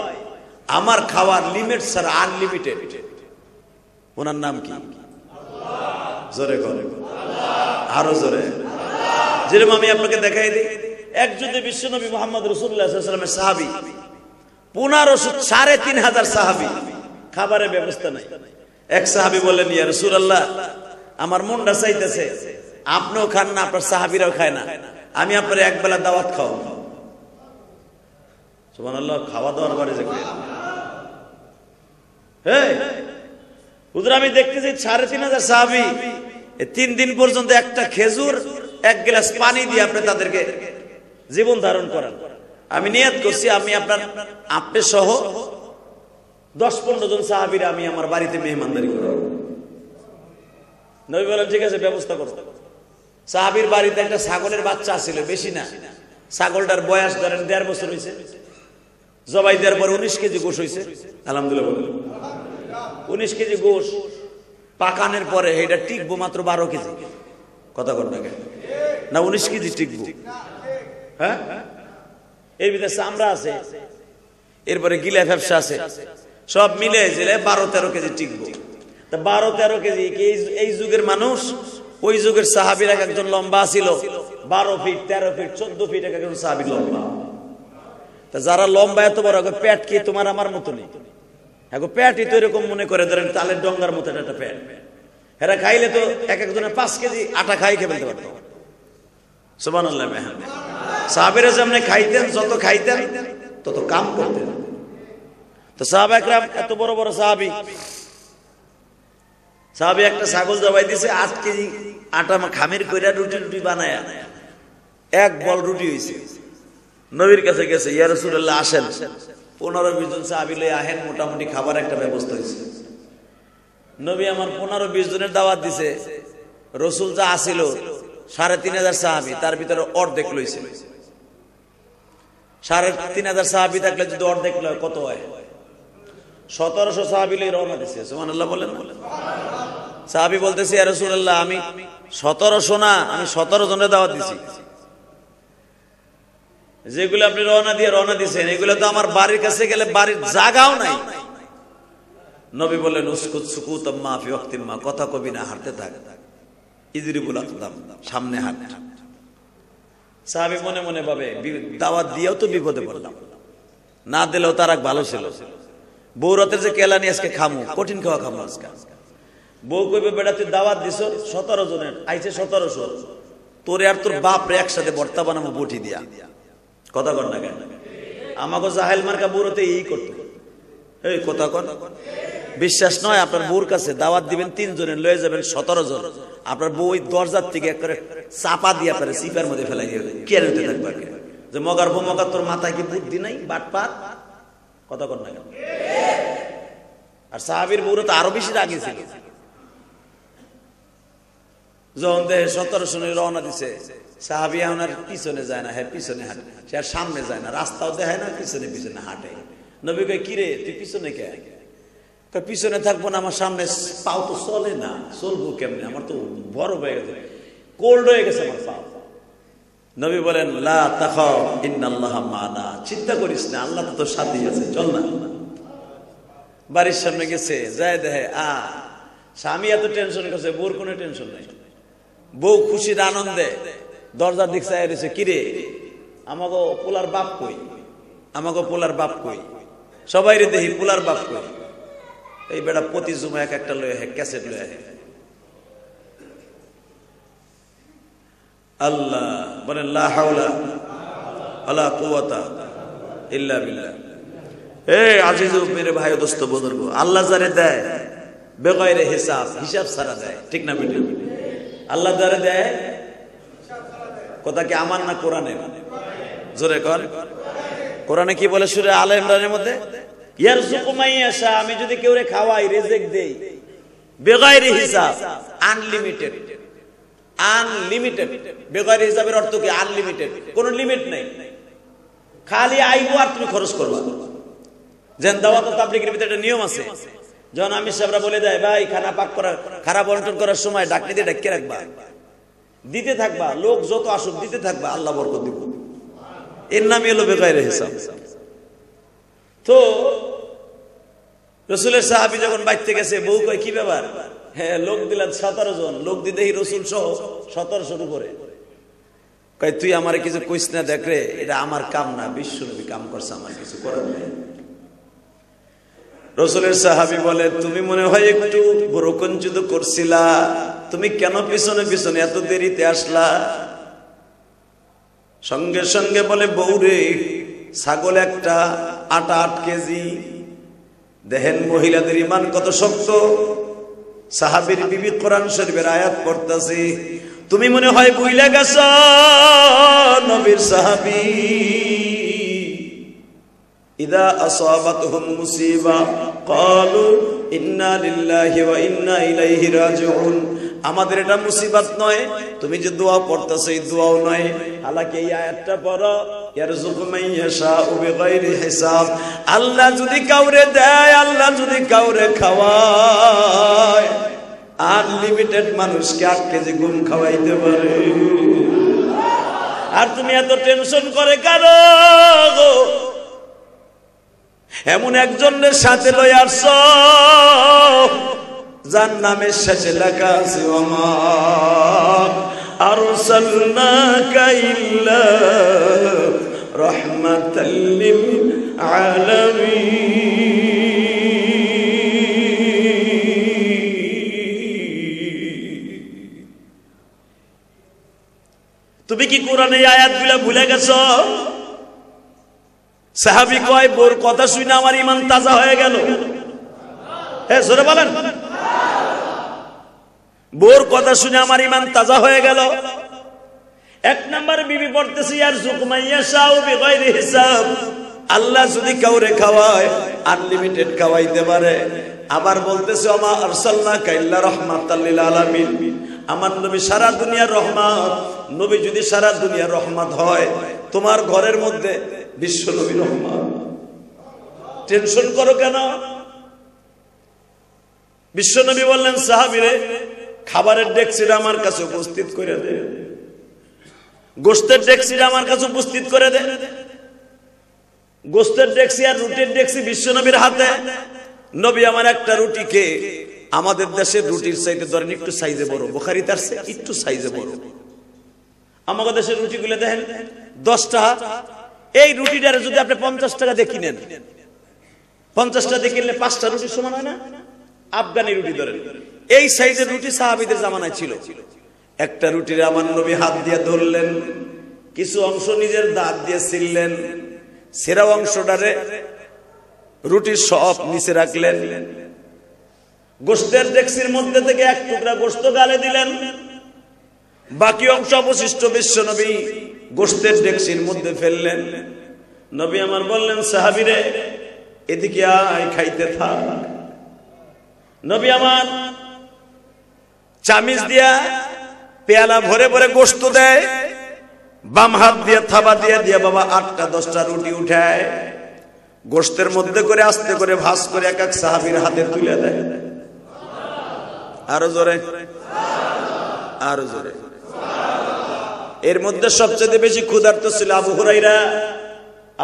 আমার খাওয়ার লিমিট ছাড়া আনলিমিটেড। ওনার নাম কি? জোরে করে, আরো জোরে। যেরকম আমি আপনাকে দেখাই দিই, এক যুদ্ধে বিশ্বনবী মুহাম্মদ রাসূলুল্লাহ সাল্লাল্লাহু আলাইহি ওয়াসাল্লামের সাহাবী 15,500 সাহাবী, খাবারের ব্যবস্থা নাই। এক সাহাবী বললেন, ইয়া রাসূলুল্লাহ, আমার মনটা চাইতেছে আপনিও খান না, আপনার সাহাবীরাও খায় না, আমি আপনার একবেলা দাওয়াত খাওয়াবো। সুবহানাল্লাহ। খাওয়া দাওয়ার বারে যে হুজুর, আমি দেখতেছি 3,500 সাহাবী 3 দিন পর্যন্ত একটা খেজুর, 1 গ্লাস পানি দিয়ে আপনি তাদেরকে জীবন ধারণ করেন। আমি নিয়ত করছি আমি আপনি সহ 10-15 জন সাহাবীরা আমি আমার বাড়িতে মেহমানদারি করব। নবী বলেন, ঠিক আছে, ব্যবস্থা করো। সাহাবীর বাড়িতে একটা ছাগলের বাচ্চা ছিল, বেশি না। ছাগলটার বয়স ধরেন 1.5 বছর হয়েছে। জবাই দেওয়ার পর 19 কেজি গোশ হয়েছে। আলহামদুলিল্লাহ বলেন। 19 কেজি গোশ পাকানোর পরে এটা টিকবো মাত্র 12 কেজি। কথা বল না, 19 কেজি টিকবো? হ্যাঁ, এর ভিতরে চামড়া আছে, এরপরে গিলা ফ্যাপসা আছে, সব মিলে 12-13 কেজি টিকবো। 12-13 কেজি এই যুগের মানুষ, ওই যুগের সাহাবীর একজন লম্বা ছিল 12 ফিট, 13 ফিট, 14 ফিট একজন সাহাবী লম্বা। তা যারা লম্বা এত বড়, পেট কি তোমার আমার মতো নেই? এখন পেটই তো এরকম মনে করে, ধরেন তালের ডঙ্গার মতো একটা পেট। এরা খাইলে তো একজনের 5 কেজি আটা খাই খেয়ে ফেলতে পারতো। সুবহানাল্লাহ। সাহাবীরা যেমন খাইতেন, যত খাইতেন তত কাম করতেন। তো সাহাবা একরাম এত বড় বড় সাহাবী একটা ছাগল জবাই দিছে, 8 কেজি আটা খামির কইরা রুটি বানায়া 1 বল রুটি হইছে। নবীর কাছে গেছে, ইয়া রাসূলুল্লাহ আসেন, 15-20 জন সাহাবী লয়ে আহেন, মোটামুটি খাবার একটা ব্যবস্থা হইছে। নবী আমার 15-20 জনের দাওয়াত দিছে। রাসূল যা আসিল 3500 সাহাবী, তার ভিতরে অর্ধেক লইছে। 3500 সাহাবী থাকলে যদি অর্ধেক লয় কত হয়? 1700 সাহাবী লয়ে রওনা দিছে। সুবহানাল্লাহ বলেন। সাহাবী বলতেছে, ইয়া রাসূলুল্লাহ আমি 1700 না, আমি 17 জনের দাওয়াত দিছি। যেগুলো আপনি রওনা দিয়েছেন এগুলো তো আমার বাড়ির কাছে গেলে বাড়ির জায়গাও নাই। নবী বললেন, উসকুত সুকুতাম মা ফি ওয়াক্তিন মা, কথা কবি না, হাঁটতে থাক। ইদরিবুল আকদাম, সামনে হাঁট। সাহাবী মনে মনে ভাবে, দাওয়াত দিয়েও তো বিপদে পড়লাম, না দিলেও তার এক ভালো ছিল। বউ রাতের যে কেলানি আজকে খামু, কঠিন খাওয়া খামু আজকে। বউ কইবে, বেটা তুই দাওয়াত দিছ 17 জনের, আইছে 1700, তোরে আর তোর বাপ রে একসাথে ভর্তা বানাবো বটি দিয়া। কথা কর না কেন? আমাকে জাহেল মার্কা বুড়োতে এই করতো, এই কথা কর। বিশ্বাস নয়, আপনার বউর কাছে দাওয়াত দিবেন 3 জনের, লয়ে যাবেন 17 জন। আপনার বউ ওই দরজার থেকে করে চাপা দিয়ে আপনার সিপার মধ্যে ফেলাই দিয়ে কেড়ে নিতে থাকবে যে মগার বউ মগার, তোর মাথায় কি বুদ্ধি নাই বাটপাত? কথা কর না কেন? আর সাহাবীর বউরা তো আরো বেশি রাগী ছিল। যখন দেখে 1700 রওনা দিছে, সাহাবী ওনার পিছনে যায় না, হ্যাঁ পিছনে হাঁটে, সে আর সামনে যায় না, রাস্তাও দেখায় না, পিছনে পিছনে হাঁটে। নবী কয়, কিরে তুই পিছনে কে? পিছনে থাকবো না, আমার সামনে পাও তো চলে না, চলবো কেমনে, আমার তো বড় হয়ে গেছে, কোল্ড হয়ে গেছে আমার পাও। নবী বলেন, লা তাখাফ ইন্নাল্লাহা মা'ানা, চিন্তা করিস না, আল্লাহ তো তোর সাথেই আছে, চল না। বাড়ির সামনে গেছে, যায় দেখে স্বামী এত টেনশন করছে, বউর কোনো টেনশন নাই। বউ খুশির আনন্দে দরজার দিক চাই রয়েছে, কিরে আমাকে পোলার বাপ কই, আমাকে পোলার বাপ কই, সবাই রে দেখি পোলার বাপ কই। এই বেটা প্রতি জুমা একটা লয়ে ক্যাসেট লয়ে। আল্লাহ বলেন, লা হাওলা ওয়ালা কুওয়াতা ইল্লা বিল্লাহ। আজিজ মেরে ভাই দোস্ত বুজুর্গ, আল্লাহ যারে দেয় বেগয়রে হিসাব, হিসাব ছাড়া দেয়, ঠিক না বেটি? আল্লাহ যারে দেয়, কথা কি আমার না কোরআনে? জোরে কর। কোরআনে কি বলে সূরা আলে ইমরানের মধ্যে? ইয়ারযুকু মাইয়াশা, আমি যদি কেউরে খাওয়াই, রিজিক দেই, বেগয়রে হিসাব, আনলিমিটেড। আনলিমিটেড বেগয়রে হিসাবের অর্থ কি? আনলিমিটেড, কোনো লিমিট নাই, খালি আইবো আর তুমি খরচ করবা। যেন দাওয়াত ও তাবলীগের ভিতরে একটা নিয়ম আছে, যখন আমি সাহেবরা বলে দেয়, ভাই খানা পাক করা, খারাপ বন্টন করার সময় ডাকনি দিয়ে ডাকিয়ে রাখবা, দিতে থাকবা, লোক যত আসুক দিতে থাকবা, আল্লাহ বরকত দিব। এর নামই হলো বেগয়রে হিসাব। তো রসুলের সাহাবী যখন বাইতে গেছে, বউ কয়, কি ব্যাপার? হ্যাঁ লোক দিলেন 17 জন, লোক দিতে রসুল সহ 1700 উপরে। কয়, তুই আমার কিছু কইস না, দেখ রে, এটা আমার কাম না, বিশ্বনবী কাম করছে, আমার কিছু করার নেই। রসুলের সাহাবী বলে, তুমি মনে হয় একটু বরকঞ্চিত করছিলা, তুমি কেন পিছনে পিছনে এত দেরিতে আসলা? সঙ্গে সঙ্গে বলে, বউরে ছাগল একটা, আটা 8 কেজি। দেখেন মহিলাদের ইমান কত শক্ত। সাহাবীর বিবি কোরআন শরীফের আয়াত পড়তাছে, তুমি মনে হয় ভুইলা গেছ নবীর সাহাবী, ইদা আসাবাতহুম মুসিবা ক্বালু ইন্না লিল্লাহি ওয়া ইন্না ইলাইহি রাজিউন। আমাদের এটা মুসিবত নয়, তুমি যে দোয়া পড়তেছো এই দোয়াও নয়। হালাকি এই আয়াতটা পড়ো, ইয়ারযুকু মাইয়াশাউ বিগাইরি হিসাব। আল্লাহ যদি কাউরে দেয়, আল্লাহ যদি কাউরে খাওয়ায়, আনলিমিটেড মানুষকে 8 কেজি গম খাওয়াইতে পারে। আর তুমি এত টেনশন করে কারো? এমন একজনের সাথে লই আসছো যার নামের শেষে লেখা আছে ওমা আরসালনাকা ইল্লা রাহমাতাল লিল আলামিন। তুমি কি কোরআনের এই আয়াতগুলো ভুলে গেছো? সাহাবী কয় বোর কথা শুনে আমার ঈমান তাজা হয়ে গেল। হ্যাঁ জোরে বলেন, বোর কথা শুনে আমার ঈমান তাজা হয়ে গেল। এক নাম্বার বিবি পড়তেছি ইয়ারযুকু মান ইয়াশাউ বিগাইরি হিসাব, আল্লাহ যদি কাউরে খাওয়ায় আনলিমিটেড খাওয়াইতে পারে। আবার বলতেছে ওমা আরসালনাকা ইল্লা রাহমাতাল লিল আলামিন, আমার নবী সারা দুনিয়ার রহমত। নবী যদি সারা দুনিয়ার রহমত হয়, তোমার ঘরের মধ্যে বিশ্ব নবী রহমত, টেনশন করো কেন? বিশ্ব নবী বললেন সাহাবীরে খাবারের ডেকচিটা আমার কাছে উপস্থিত করে দে, গোশতের ডেকচিটা আমার কাছে উপস্থিত করে দে। গোশতের ডেকচি আর রুটির ডেকচি বিশ্ব নবীর হাতে। নবী আমার একটা রুটি খেয়ে, আমাদের দেশের রুটির চাইতে ধরেন একটু সাইজে বড়, বুখারীতে আসছে একটু সাইজে বড়। আমাদের দেশের রুটিগুলো দেখেন 10 টাকা, এই রুটিটারে যদি আপনি 50 টাকা দিয়ে কিনেন, 50 টাকা দিয়ে কিনলে 5টা রুটি সমান হয় না? আফগানি রুটি ধরেন, এই সাইজের রুটি সাহাবীদের জামানায় ছিল। একটা রুটির আমার নবী হাত দিয়ে ধরলেন, কিছু অংশ নিজের দাঁত দিয়ে ছিললেন, সেরা অংশটারে রুটির সব নিচে রাখলেন। গোশতের ডেকচির মধ্যে থেকে এক টুকরা গোশত গালে দিলেন, বাকি অংশ অবশিষ্ট বিশ্ব নবী গোশতের ডেকচির মধ্যে ফেললেন। নবী আমার বললেন সাহাবীরে এদিকে আয়, খাইতে থাক। নবী আমার চামিচ দিয়া পেয়ালা ভরে ভরে গোশত দেয়, বাম হাত দিয়ে থাবা দিয়ে দিয়ে বাবা 8টা 10টা রুটি উঠায়, গোশতের মধ্যে করে আস্তে করে ভাঁজ করে এক এক সাহাবীর হাতে তুলে দেয়। আরো জোরে, আরো জোরে। এর মধ্যে সবচেয়ে বেশি ক্ষুধার্ত ছিল আবু হুরায়রা।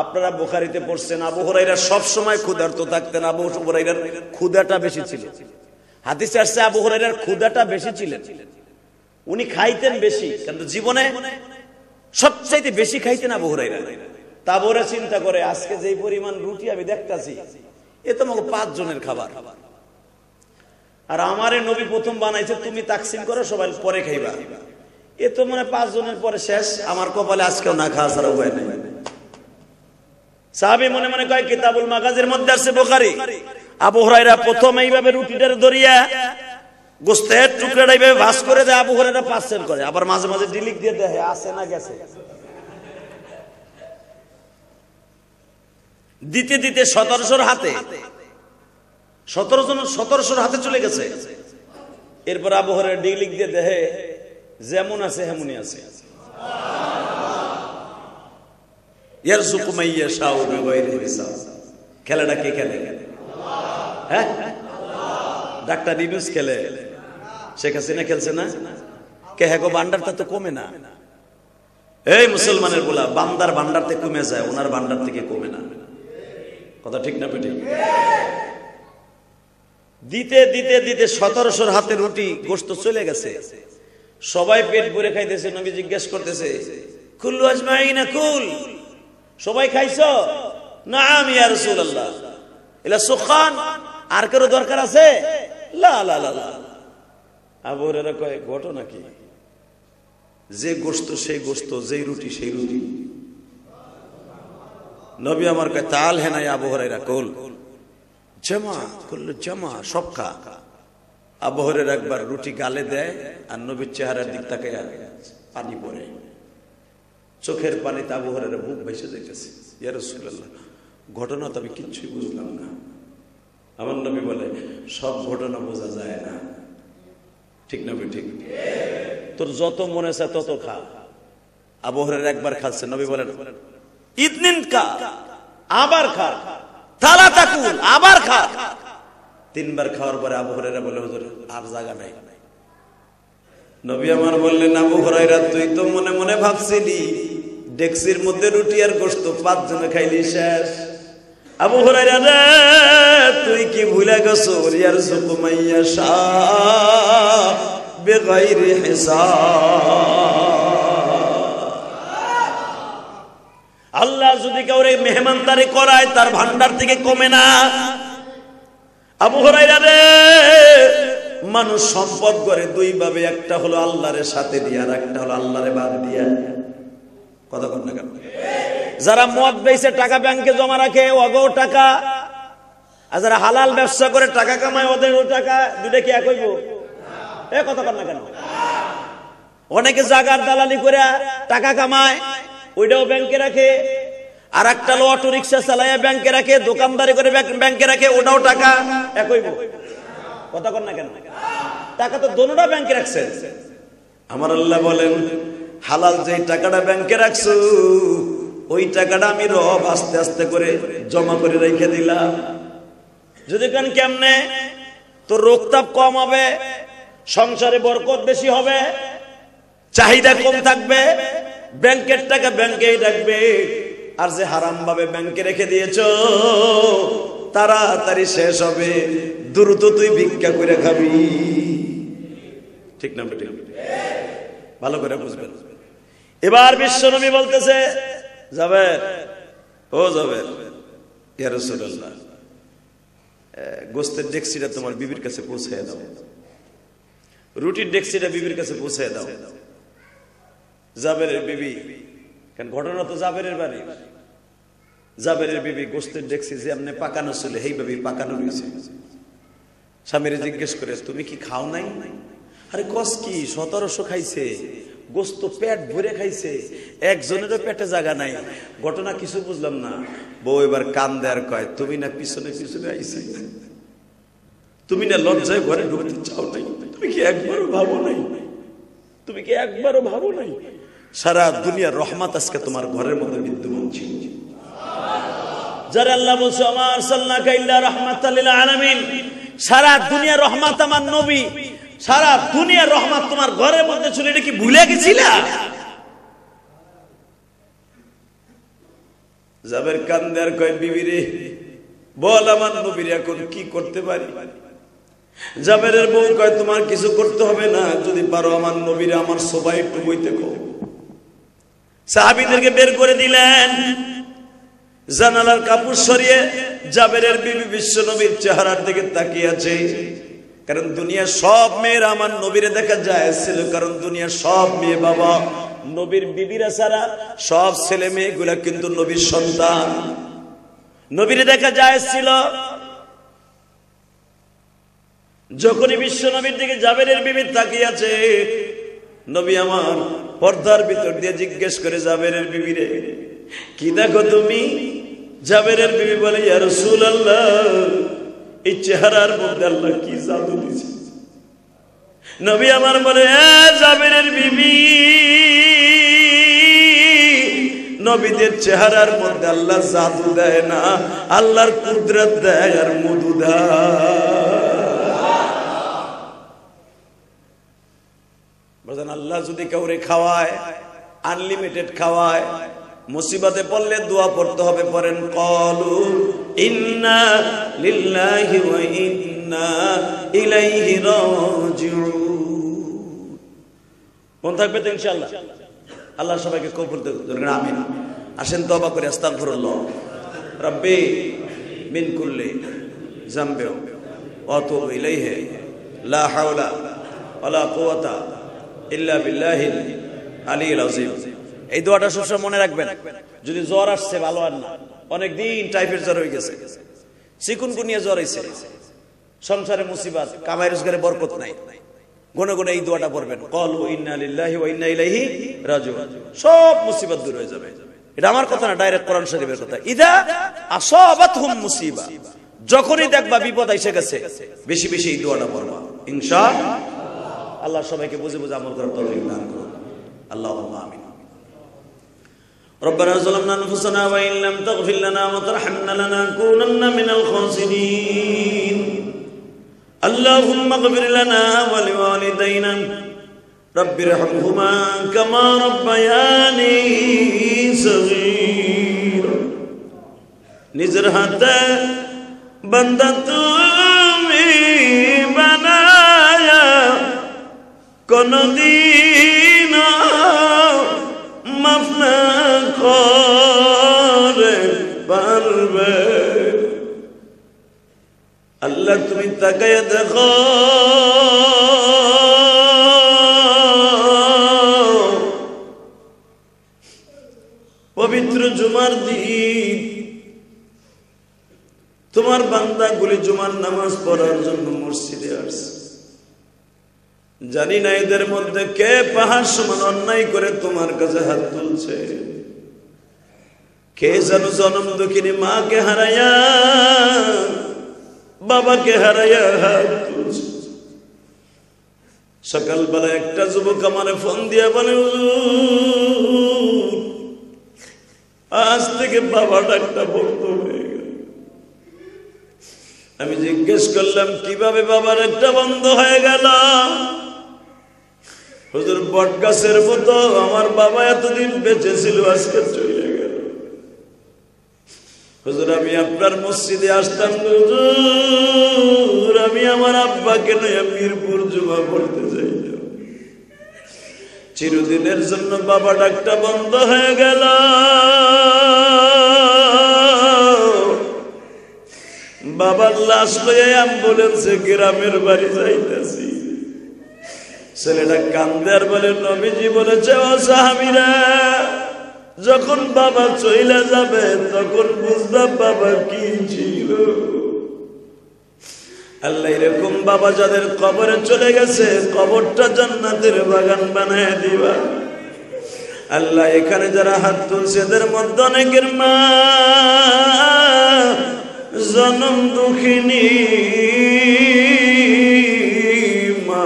আপনারা বুখারীতে পড়ছেন আবু হুরায়রা সব সময় ক্ষুধার্ত থাকতেন। আবু হুরায়রার ক্ষুধাটা বেশি ছিল। হাদিসে আসছে আবু হুরায়রার ক্ষুধাটা বেশি ছিল, উনি খাইতেন বেশি, কিন্তু জীবনে সবচাইতে বেশি খাইতেন আবু হুরায়রা। তা ওরা চিন্তা করে আজকে যে পরিমাণ রুটি আমি দেখতাছি, এ তো আমাকে 5 জনের খাবার, আর আমারে নবী প্রথম বানাইছে, তুমি তাকসিম করো সবাই পরে খাইবা, এ তো মনে 5 জনের পরে শেষ, আমার কপালে আজকেও না খাওয়া ছাড়া উপায় নেই। সাহাবী মনে মনে কয় কিতাবুল মাগাজির মধ্যে আছে বুখারী, আবু হুরায়রা প্রথম এইভাবে রুটিটার দরিয়া গোশতের টুকরাটা এইভাবে ভাঁজ করে দেয়, আবু হুরায়রা পার্সেল করে, আবার মাঝে মাঝে ডিলিট দিয়ে দেয় আছে না গেছে। দিতে দিতে 1700 হাতে, 1700 হাতে চলে গেছে। এরপর আবু হুরায়রা ডিলিট দিয়ে দেয় যেমন আছে হেমনই আছে। ইয়ারযুকু মান ইয়াশাউ বিগাইরি হিসাব। খেলাটা কে খেলে? হ্যাঁ, ডাক্তার ইউনূস খেলে, শেখ হাসিনা খেলছে না? কে হেগো ভান্ডারটা তো কমে না। এই মুসলমানের বলা বান্দার ভান্ডার থেকে কমে যায়, ওনার ভান্ডার থেকে কমে না। কথা ঠিক না বেঠিক? দিতে দিতে দিতে 1700 হাতে রুটি গোশত চলে গেছে, সবাই পেট ভরে খাইতেছে। নবী জিজ্ঞেস করতেছে কুল্লু আজমাইনা কুল, সবাই খাইছো? নাম ইয়া রাসূলুল্লাহ। ইলা সুখান, আর কারো দরকার আছে? লা লা লা। আবু হুরায়রা কয় ঘটনা কি? যে গোশত সেই গোশত, যেই রুটি সেই রুটি। নবী আমার কয় তাল হে নাই আবু হুরায়রা কুল জামা, কুল্লু জামা, সব খা। আবু হুরায়রা একবার রুটি গালে দেয়, আর নবীর চেহারার দিক তাকায় পানি পড়ে, চোখের পানিতে আবু হুরায়রা বুক ভেসে যাইতেছে। ইয়া রাসূলুল্লাহ, ঘটনা তো আমি কিচ্ছুই বুঝলাম না। আমার নবী বলে সব ঘটনা বোঝা যায় না, ঠিক না ঠিক? তোর যত মনে চায় তত খা। আবু হুরায়রা একবার খাচ্ছে, নবী বলেন ইতনিন কা, আবার খা, তালা তাকুল, আবার খা। 3 বার খাওয়ার পরে আবু হুরায়রা বলে হুজুর আর জায়গা নাই। নবী আমার বললেন আবু হুরায়রা তুই তো মনে মনে ভাবছিলি ডেকচির মধ্যে রুটি আর গোশত 5 জনে খাইলি শেষ, আবু হুরায়রা রে তুই কি ভুলে গেছো ইয়ারযুকু মাইয়াশা বিগাইরি হিসাব। আল্লাহ যদি কাউরে মেহমানদারি করায় তার ভান্ডার থেকে কমে না। আবু হুরায়রা রে মানুষ সম্পদ করে দুই ভাবে, একটা হলো আল্লাহর সাথে দিয়া আর একটা হলো আল্লাহরে বাদ দিয়া। কথা কোন না কেন? যারা মদ বেচে টাকা ব্যাংকে জমা রাখে ওগো টাকা, আর যারা হালাল ব্যবসা করে টাকা কামায় ওদেরও টাকা, দুটো কি এক হইব? এ কথা কোন না কেন? অনেকে জাগার দালালি করে টাকা কামায়, ওইটাও ব্যাংকে রাখে। আর একটা লো অটো রিক্সা চালায় ব্যাংকে রাখে, দোকানদারি করে ব্যাংকে রাখে, ওটাও টাকা এক হইব? কথা কোন না কেন? টাকা তো দোনোটা ব্যাংকে রাখছে। আমার আল্লাহ বলেন হালাল যে টাকাটা ব্যাংকে রাখছো ওই টাকাটা আমি রব আস্তে আস্তে করে জমা করে রেখে দিলাম। যদি কেন কেমনে তোর রোগতাপ কম হবে, সংসারে বরকত বেশি হবে, চাহিদা কম থাকবে, ব্যাংকের টাকা ব্যাংকেই রাখবে। আর যে হারাম ভাবে ব্যাংকে রেখে দিয়েছো তাড়াতাড়ি শেষ হবে, দ্রুত তুই ভিক্ষা করে খাবি। ঠিক না? ঠিক, ভালো করে বুঝবেন। এবার বিশ্বনবী বলতেছে জাবের, ও জাবের, ইয়া রাসূলুল্লাহ, গোস্তের ডেকসিটা তোমার বিবির কাছে পৌঁছে দাও, রুটির ডেকসিটা বিবির কাছে পৌঁছে দাও। জাবেরের বিবি, কারণ ঘটনা তো জাবেরের বাড়ি, জাবেরের বিবি গোস্তের ডেকসি যে এমনি পাকানো ছিল এইভাবে পাকানো হয়েছে। স্বামীরে জিজ্ঞেস করে তুমি কি খাও নাই? আরে কস কি 1700 খাইছে গোস্ত, পেট ভরে খাইছে, একজনেরও পেটে জায়গা নাই। ঘটনা কিছু বুঝলাম না। বউ এবার কান দেয়ার কয় তুমি না পিছনে পিছনে আইছি, তুমি না লজ্জায় ঘরে ঢুকতে চাও নাই, তুমি কি একবারও ভাবো নাই? তুমি কি একবারও ভাবো নাই সারা দুনিয়ার রহমত আজকে তোমার ঘরের মধ্যে বিদ্যমান ছিল? যারা আল্লাহ বলছে আমা আরসালনাকা ইল্লা রাহমাতাল লিল আলামিন, সারা দুনিয়ার রহমত আমার নবী, সারা দুনিয়ার রহমত তোমার ঘরের মধ্যে ছিল, এটা কি ভুলে গেছিলা? জাবের কান্দার কয় বিবি রে বল আমার নবীর এখন কি করতে পারি? জাবেরের বউ কয় তোমার কিছু করতে হবে না, যদি পারো আমার নবীরে আমার সবাই একটু বইতে কও। সাহাবীদেরকে বের করে দিলেন, জানালার কাপড় সরিয়ে জাবেরের বিবি বিশ্ব নবীর চেহারার দিকে তাকিয়ে আছে। কারণ দুনিয়ার সব মেয়েরা আমার নবীরে দেখা যায় ছিল, কারণ দুনিয়ার সব মেয়ে বাবা নবীর বিবিরা ছাড়া সব ছেলে মেয়েগুলা কিন্তু নবীর সন্তান, নবীরে দেখা যায় ছিল। যখনই বিশ্ব নবীর দিকে জাবেরের বিবি তাকিয়ে আছে, নবী আমার পর্দার ভিতর দিয়ে জিজ্ঞেস করে জাবেরের বিবি রে কি দেখো তুমি? জাবেরের বিবি বলে ইয়া রাসূলুল্লাহ, এই চেহারার মধ্যে আল্লাহ কি জাদু দিয়েছে। নবী আমার বলে জাবেরের বিবি, নবীদের চেহারার মধ্যে আল্লাহ জাদু দেয় না, আল্লাহর কুদরত দেয় আর মধু দেয়। আল্লাহ যদি কাউরে খাওয়ায়, আনলিমিটেড খাওয়ায়, মুসিবতে পড়লে দোয়া পড়তে হবে। পড়েন ক্বালু ইন্না লিল্লাহি ওয়া ইন্না ইলাইহি রাজিউন। মন থাকবে তো ইনশাআল্লাহ। আল্লাহ সবাইকে কবুল করুন, আমিন। আসেন তওবা করে আস্তাগফিরুল্লাহ রাব্বি মিন কুল্লি যামবি ওয়া আতুবু ইলাইহি লা হাওলা ওয়ালা কুওয়াতা ইল্লা বিল্লাহিল আলিয়্যিল আযীম। এই দোয়াটা সবসময় মনে রাখবেন। যদি জ্বর আসছে ভালো আর না, অনেকদিন টাইফয়েড জ্বর হয়ে গেছে, চিকুনগুনিয়া জ্বর হয়েছে, সংসারে মুসিবত, কামাই রোজগারে বরকত নাই, গুনে গুনে এই দোয়াটা পড়বেন, ক্বালু ইন্না লিল্লাহি ওয়া ইন্না ইলাইহি রাজিউন। সব মুসিবত দূর হয়ে যাবে। এটা আমার কথা না, ডাইরেক্ট কোরআন শরীফের কথা। ইদা আসাবাতহুম মুসিবা, যখনই দেখবা বিপদ এসে গেছে, বেশি বেশি এই দোয়াটা পড়বা ইনশাআল্লাহ। আল্লাহ সবাইকে বুঝে বুঝে আমল করার তৌফিক দান করুন। আল্লাহুম্মা আমিন। ربنا ظلمنا أنفسنا وإن لم تغفر لنا وترحمنا لنكونن من الخاسرين اللهم اغفر لنا ولوالدينا رب ارحمهما كما ربياني صغيرا নিজের হাতে বান্দা তুমি বানায়া কোনদিন মাফ না করে পারবে। আল্লাহ তুমি তাকায়া দেখো, পবিত্র জুমার দিন তোমার বান্দাগুলি জুমার নামাজ পড়ার জন্য মসজিদে আসছে। জানি না এদের মধ্যে কে পাহাড় সমান অন্যায় করে তোমার কাছে হাত তুলছে। কে যেন জনম দুঃখিনী মাকে হারাইয়া বাবাকে হারাইয়া হাত তুলছে। সকালবেলা একটা যুবক আমারে ফোন দিয়া বলে, আজ থেকে বাবা ডাকটা বন্ধ হয়ে গেল। আমি জিজ্ঞেস করলাম কিভাবে বাবার একটা বন্ধ হয়ে গেল? হুজুর বট গাছের মতো আমার বাবা এতদিন বেঁচে ছিল, আজকে চলে গেল। হুজুর আমি আপনার মসজিদে আসতাম, হুজুর আমি আমার আব্বাকে নিয়ে মিরপুর জুমা পড়তে চাইতাম। চিরদিনের জন্য বাবা ডাকটা বন্ধ হয়ে গেল। বাবার লাশ লইয়া অ্যাম্বুলেন্সে গ্রামের বাড়ি যাইতেছি। ছেলেটা কান্দে আর বলে, নবীজি বলেছে ও সাহাবীরা, যখন বাবা চইলা যাবে তখন বুঝবা বাবা কি ছিল। আল্লাহ এরকম বাবা যাদের কবরে চলে গেছে, কবরটা জান্নাতের বাগান বানায় দিবা। আল্লাহ এখানে যারা হাত তুলছে এদের মধ্যে অনেকের মা জনম দুঃখিনী মা।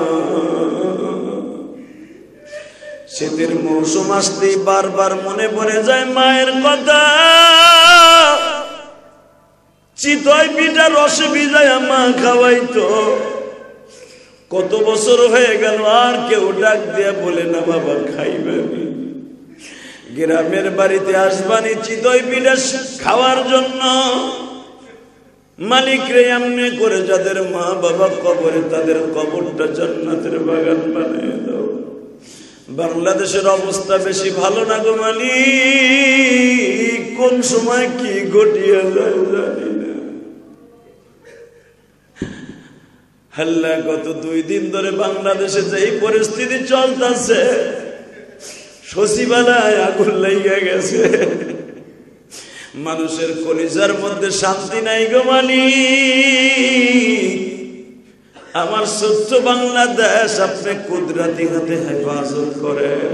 শীতের মৌসুম আসতেই বারবার মনে পড়ে যায় মায়ের কথা। চিতই পিঠা রসে ভিজায়া মা খাওয়াইতো। কত বছর হয়ে গেল আর কেউ ডাক দিয়া বলে না বাবা খাইবানি। গ্রামের বাড়িতে আসবানি চিতই পিঠা খাওয়ার জন্য। মালিক রে এমনি করে যাদের মা বাবা কবরে তাদের কবরটা জান্নাতের বাগান বানিয়ে দাও। বাংলাদেশের অবস্থা বেশি ভালো না গো মালিক, কোন সময় কি ঘটিয়ে যায় জানি না। আল্লাহ গত 2 দিন ধরে বাংলাদেশে যে পরিস্থিতি চলতেছে, সচিবালয় আগুন লেগে গেছে। মানুষের কলিজার মধ্যে শান্তি নাই গো মালিক। আমার ছোট্ট বাংলাদেশ আপনি কুদরতি হাতে হেফাজত করেন।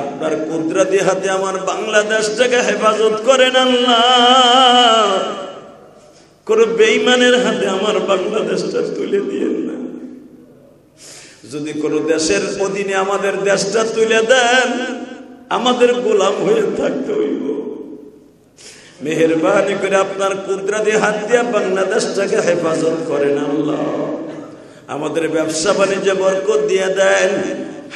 আপনার কুদরতি হাতে আমার বাংলাদেশটাকে হেফাজত করেন আল্লাহ। কোন বেঈমানের হাতে আমার বাংলাদেশটা তুলে দিয়েন না। যদি কোন দেশের অধীনে আমাদের দেশটা তুলে দেন, আমাদের গোলাম হয়ে থাকতে হইব। মেহেরবানি করে আপনার কুদরতি হাত দিয়ে বাংলাদেশটাকে হেফাজত করেন আল্লাহ। আমাদের ব্যবসা বাণিজ্যে বরকত দিয়ে দেন,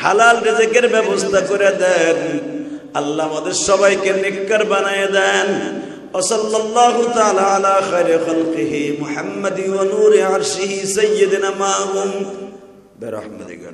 হালাল রিজিকের ব্যবস্থা করে দেন আল্লাহ। আমাদের সবাইকে নেককার বানায় দেন। ওয়াসাল্লাল্লাহু তাআলা আলা খায়রি খালকিহি মুহাম্মাদি ওয়া নূরি আরশিহি সাইয়্যিদিনা মাহুম বিরহমাতিকা।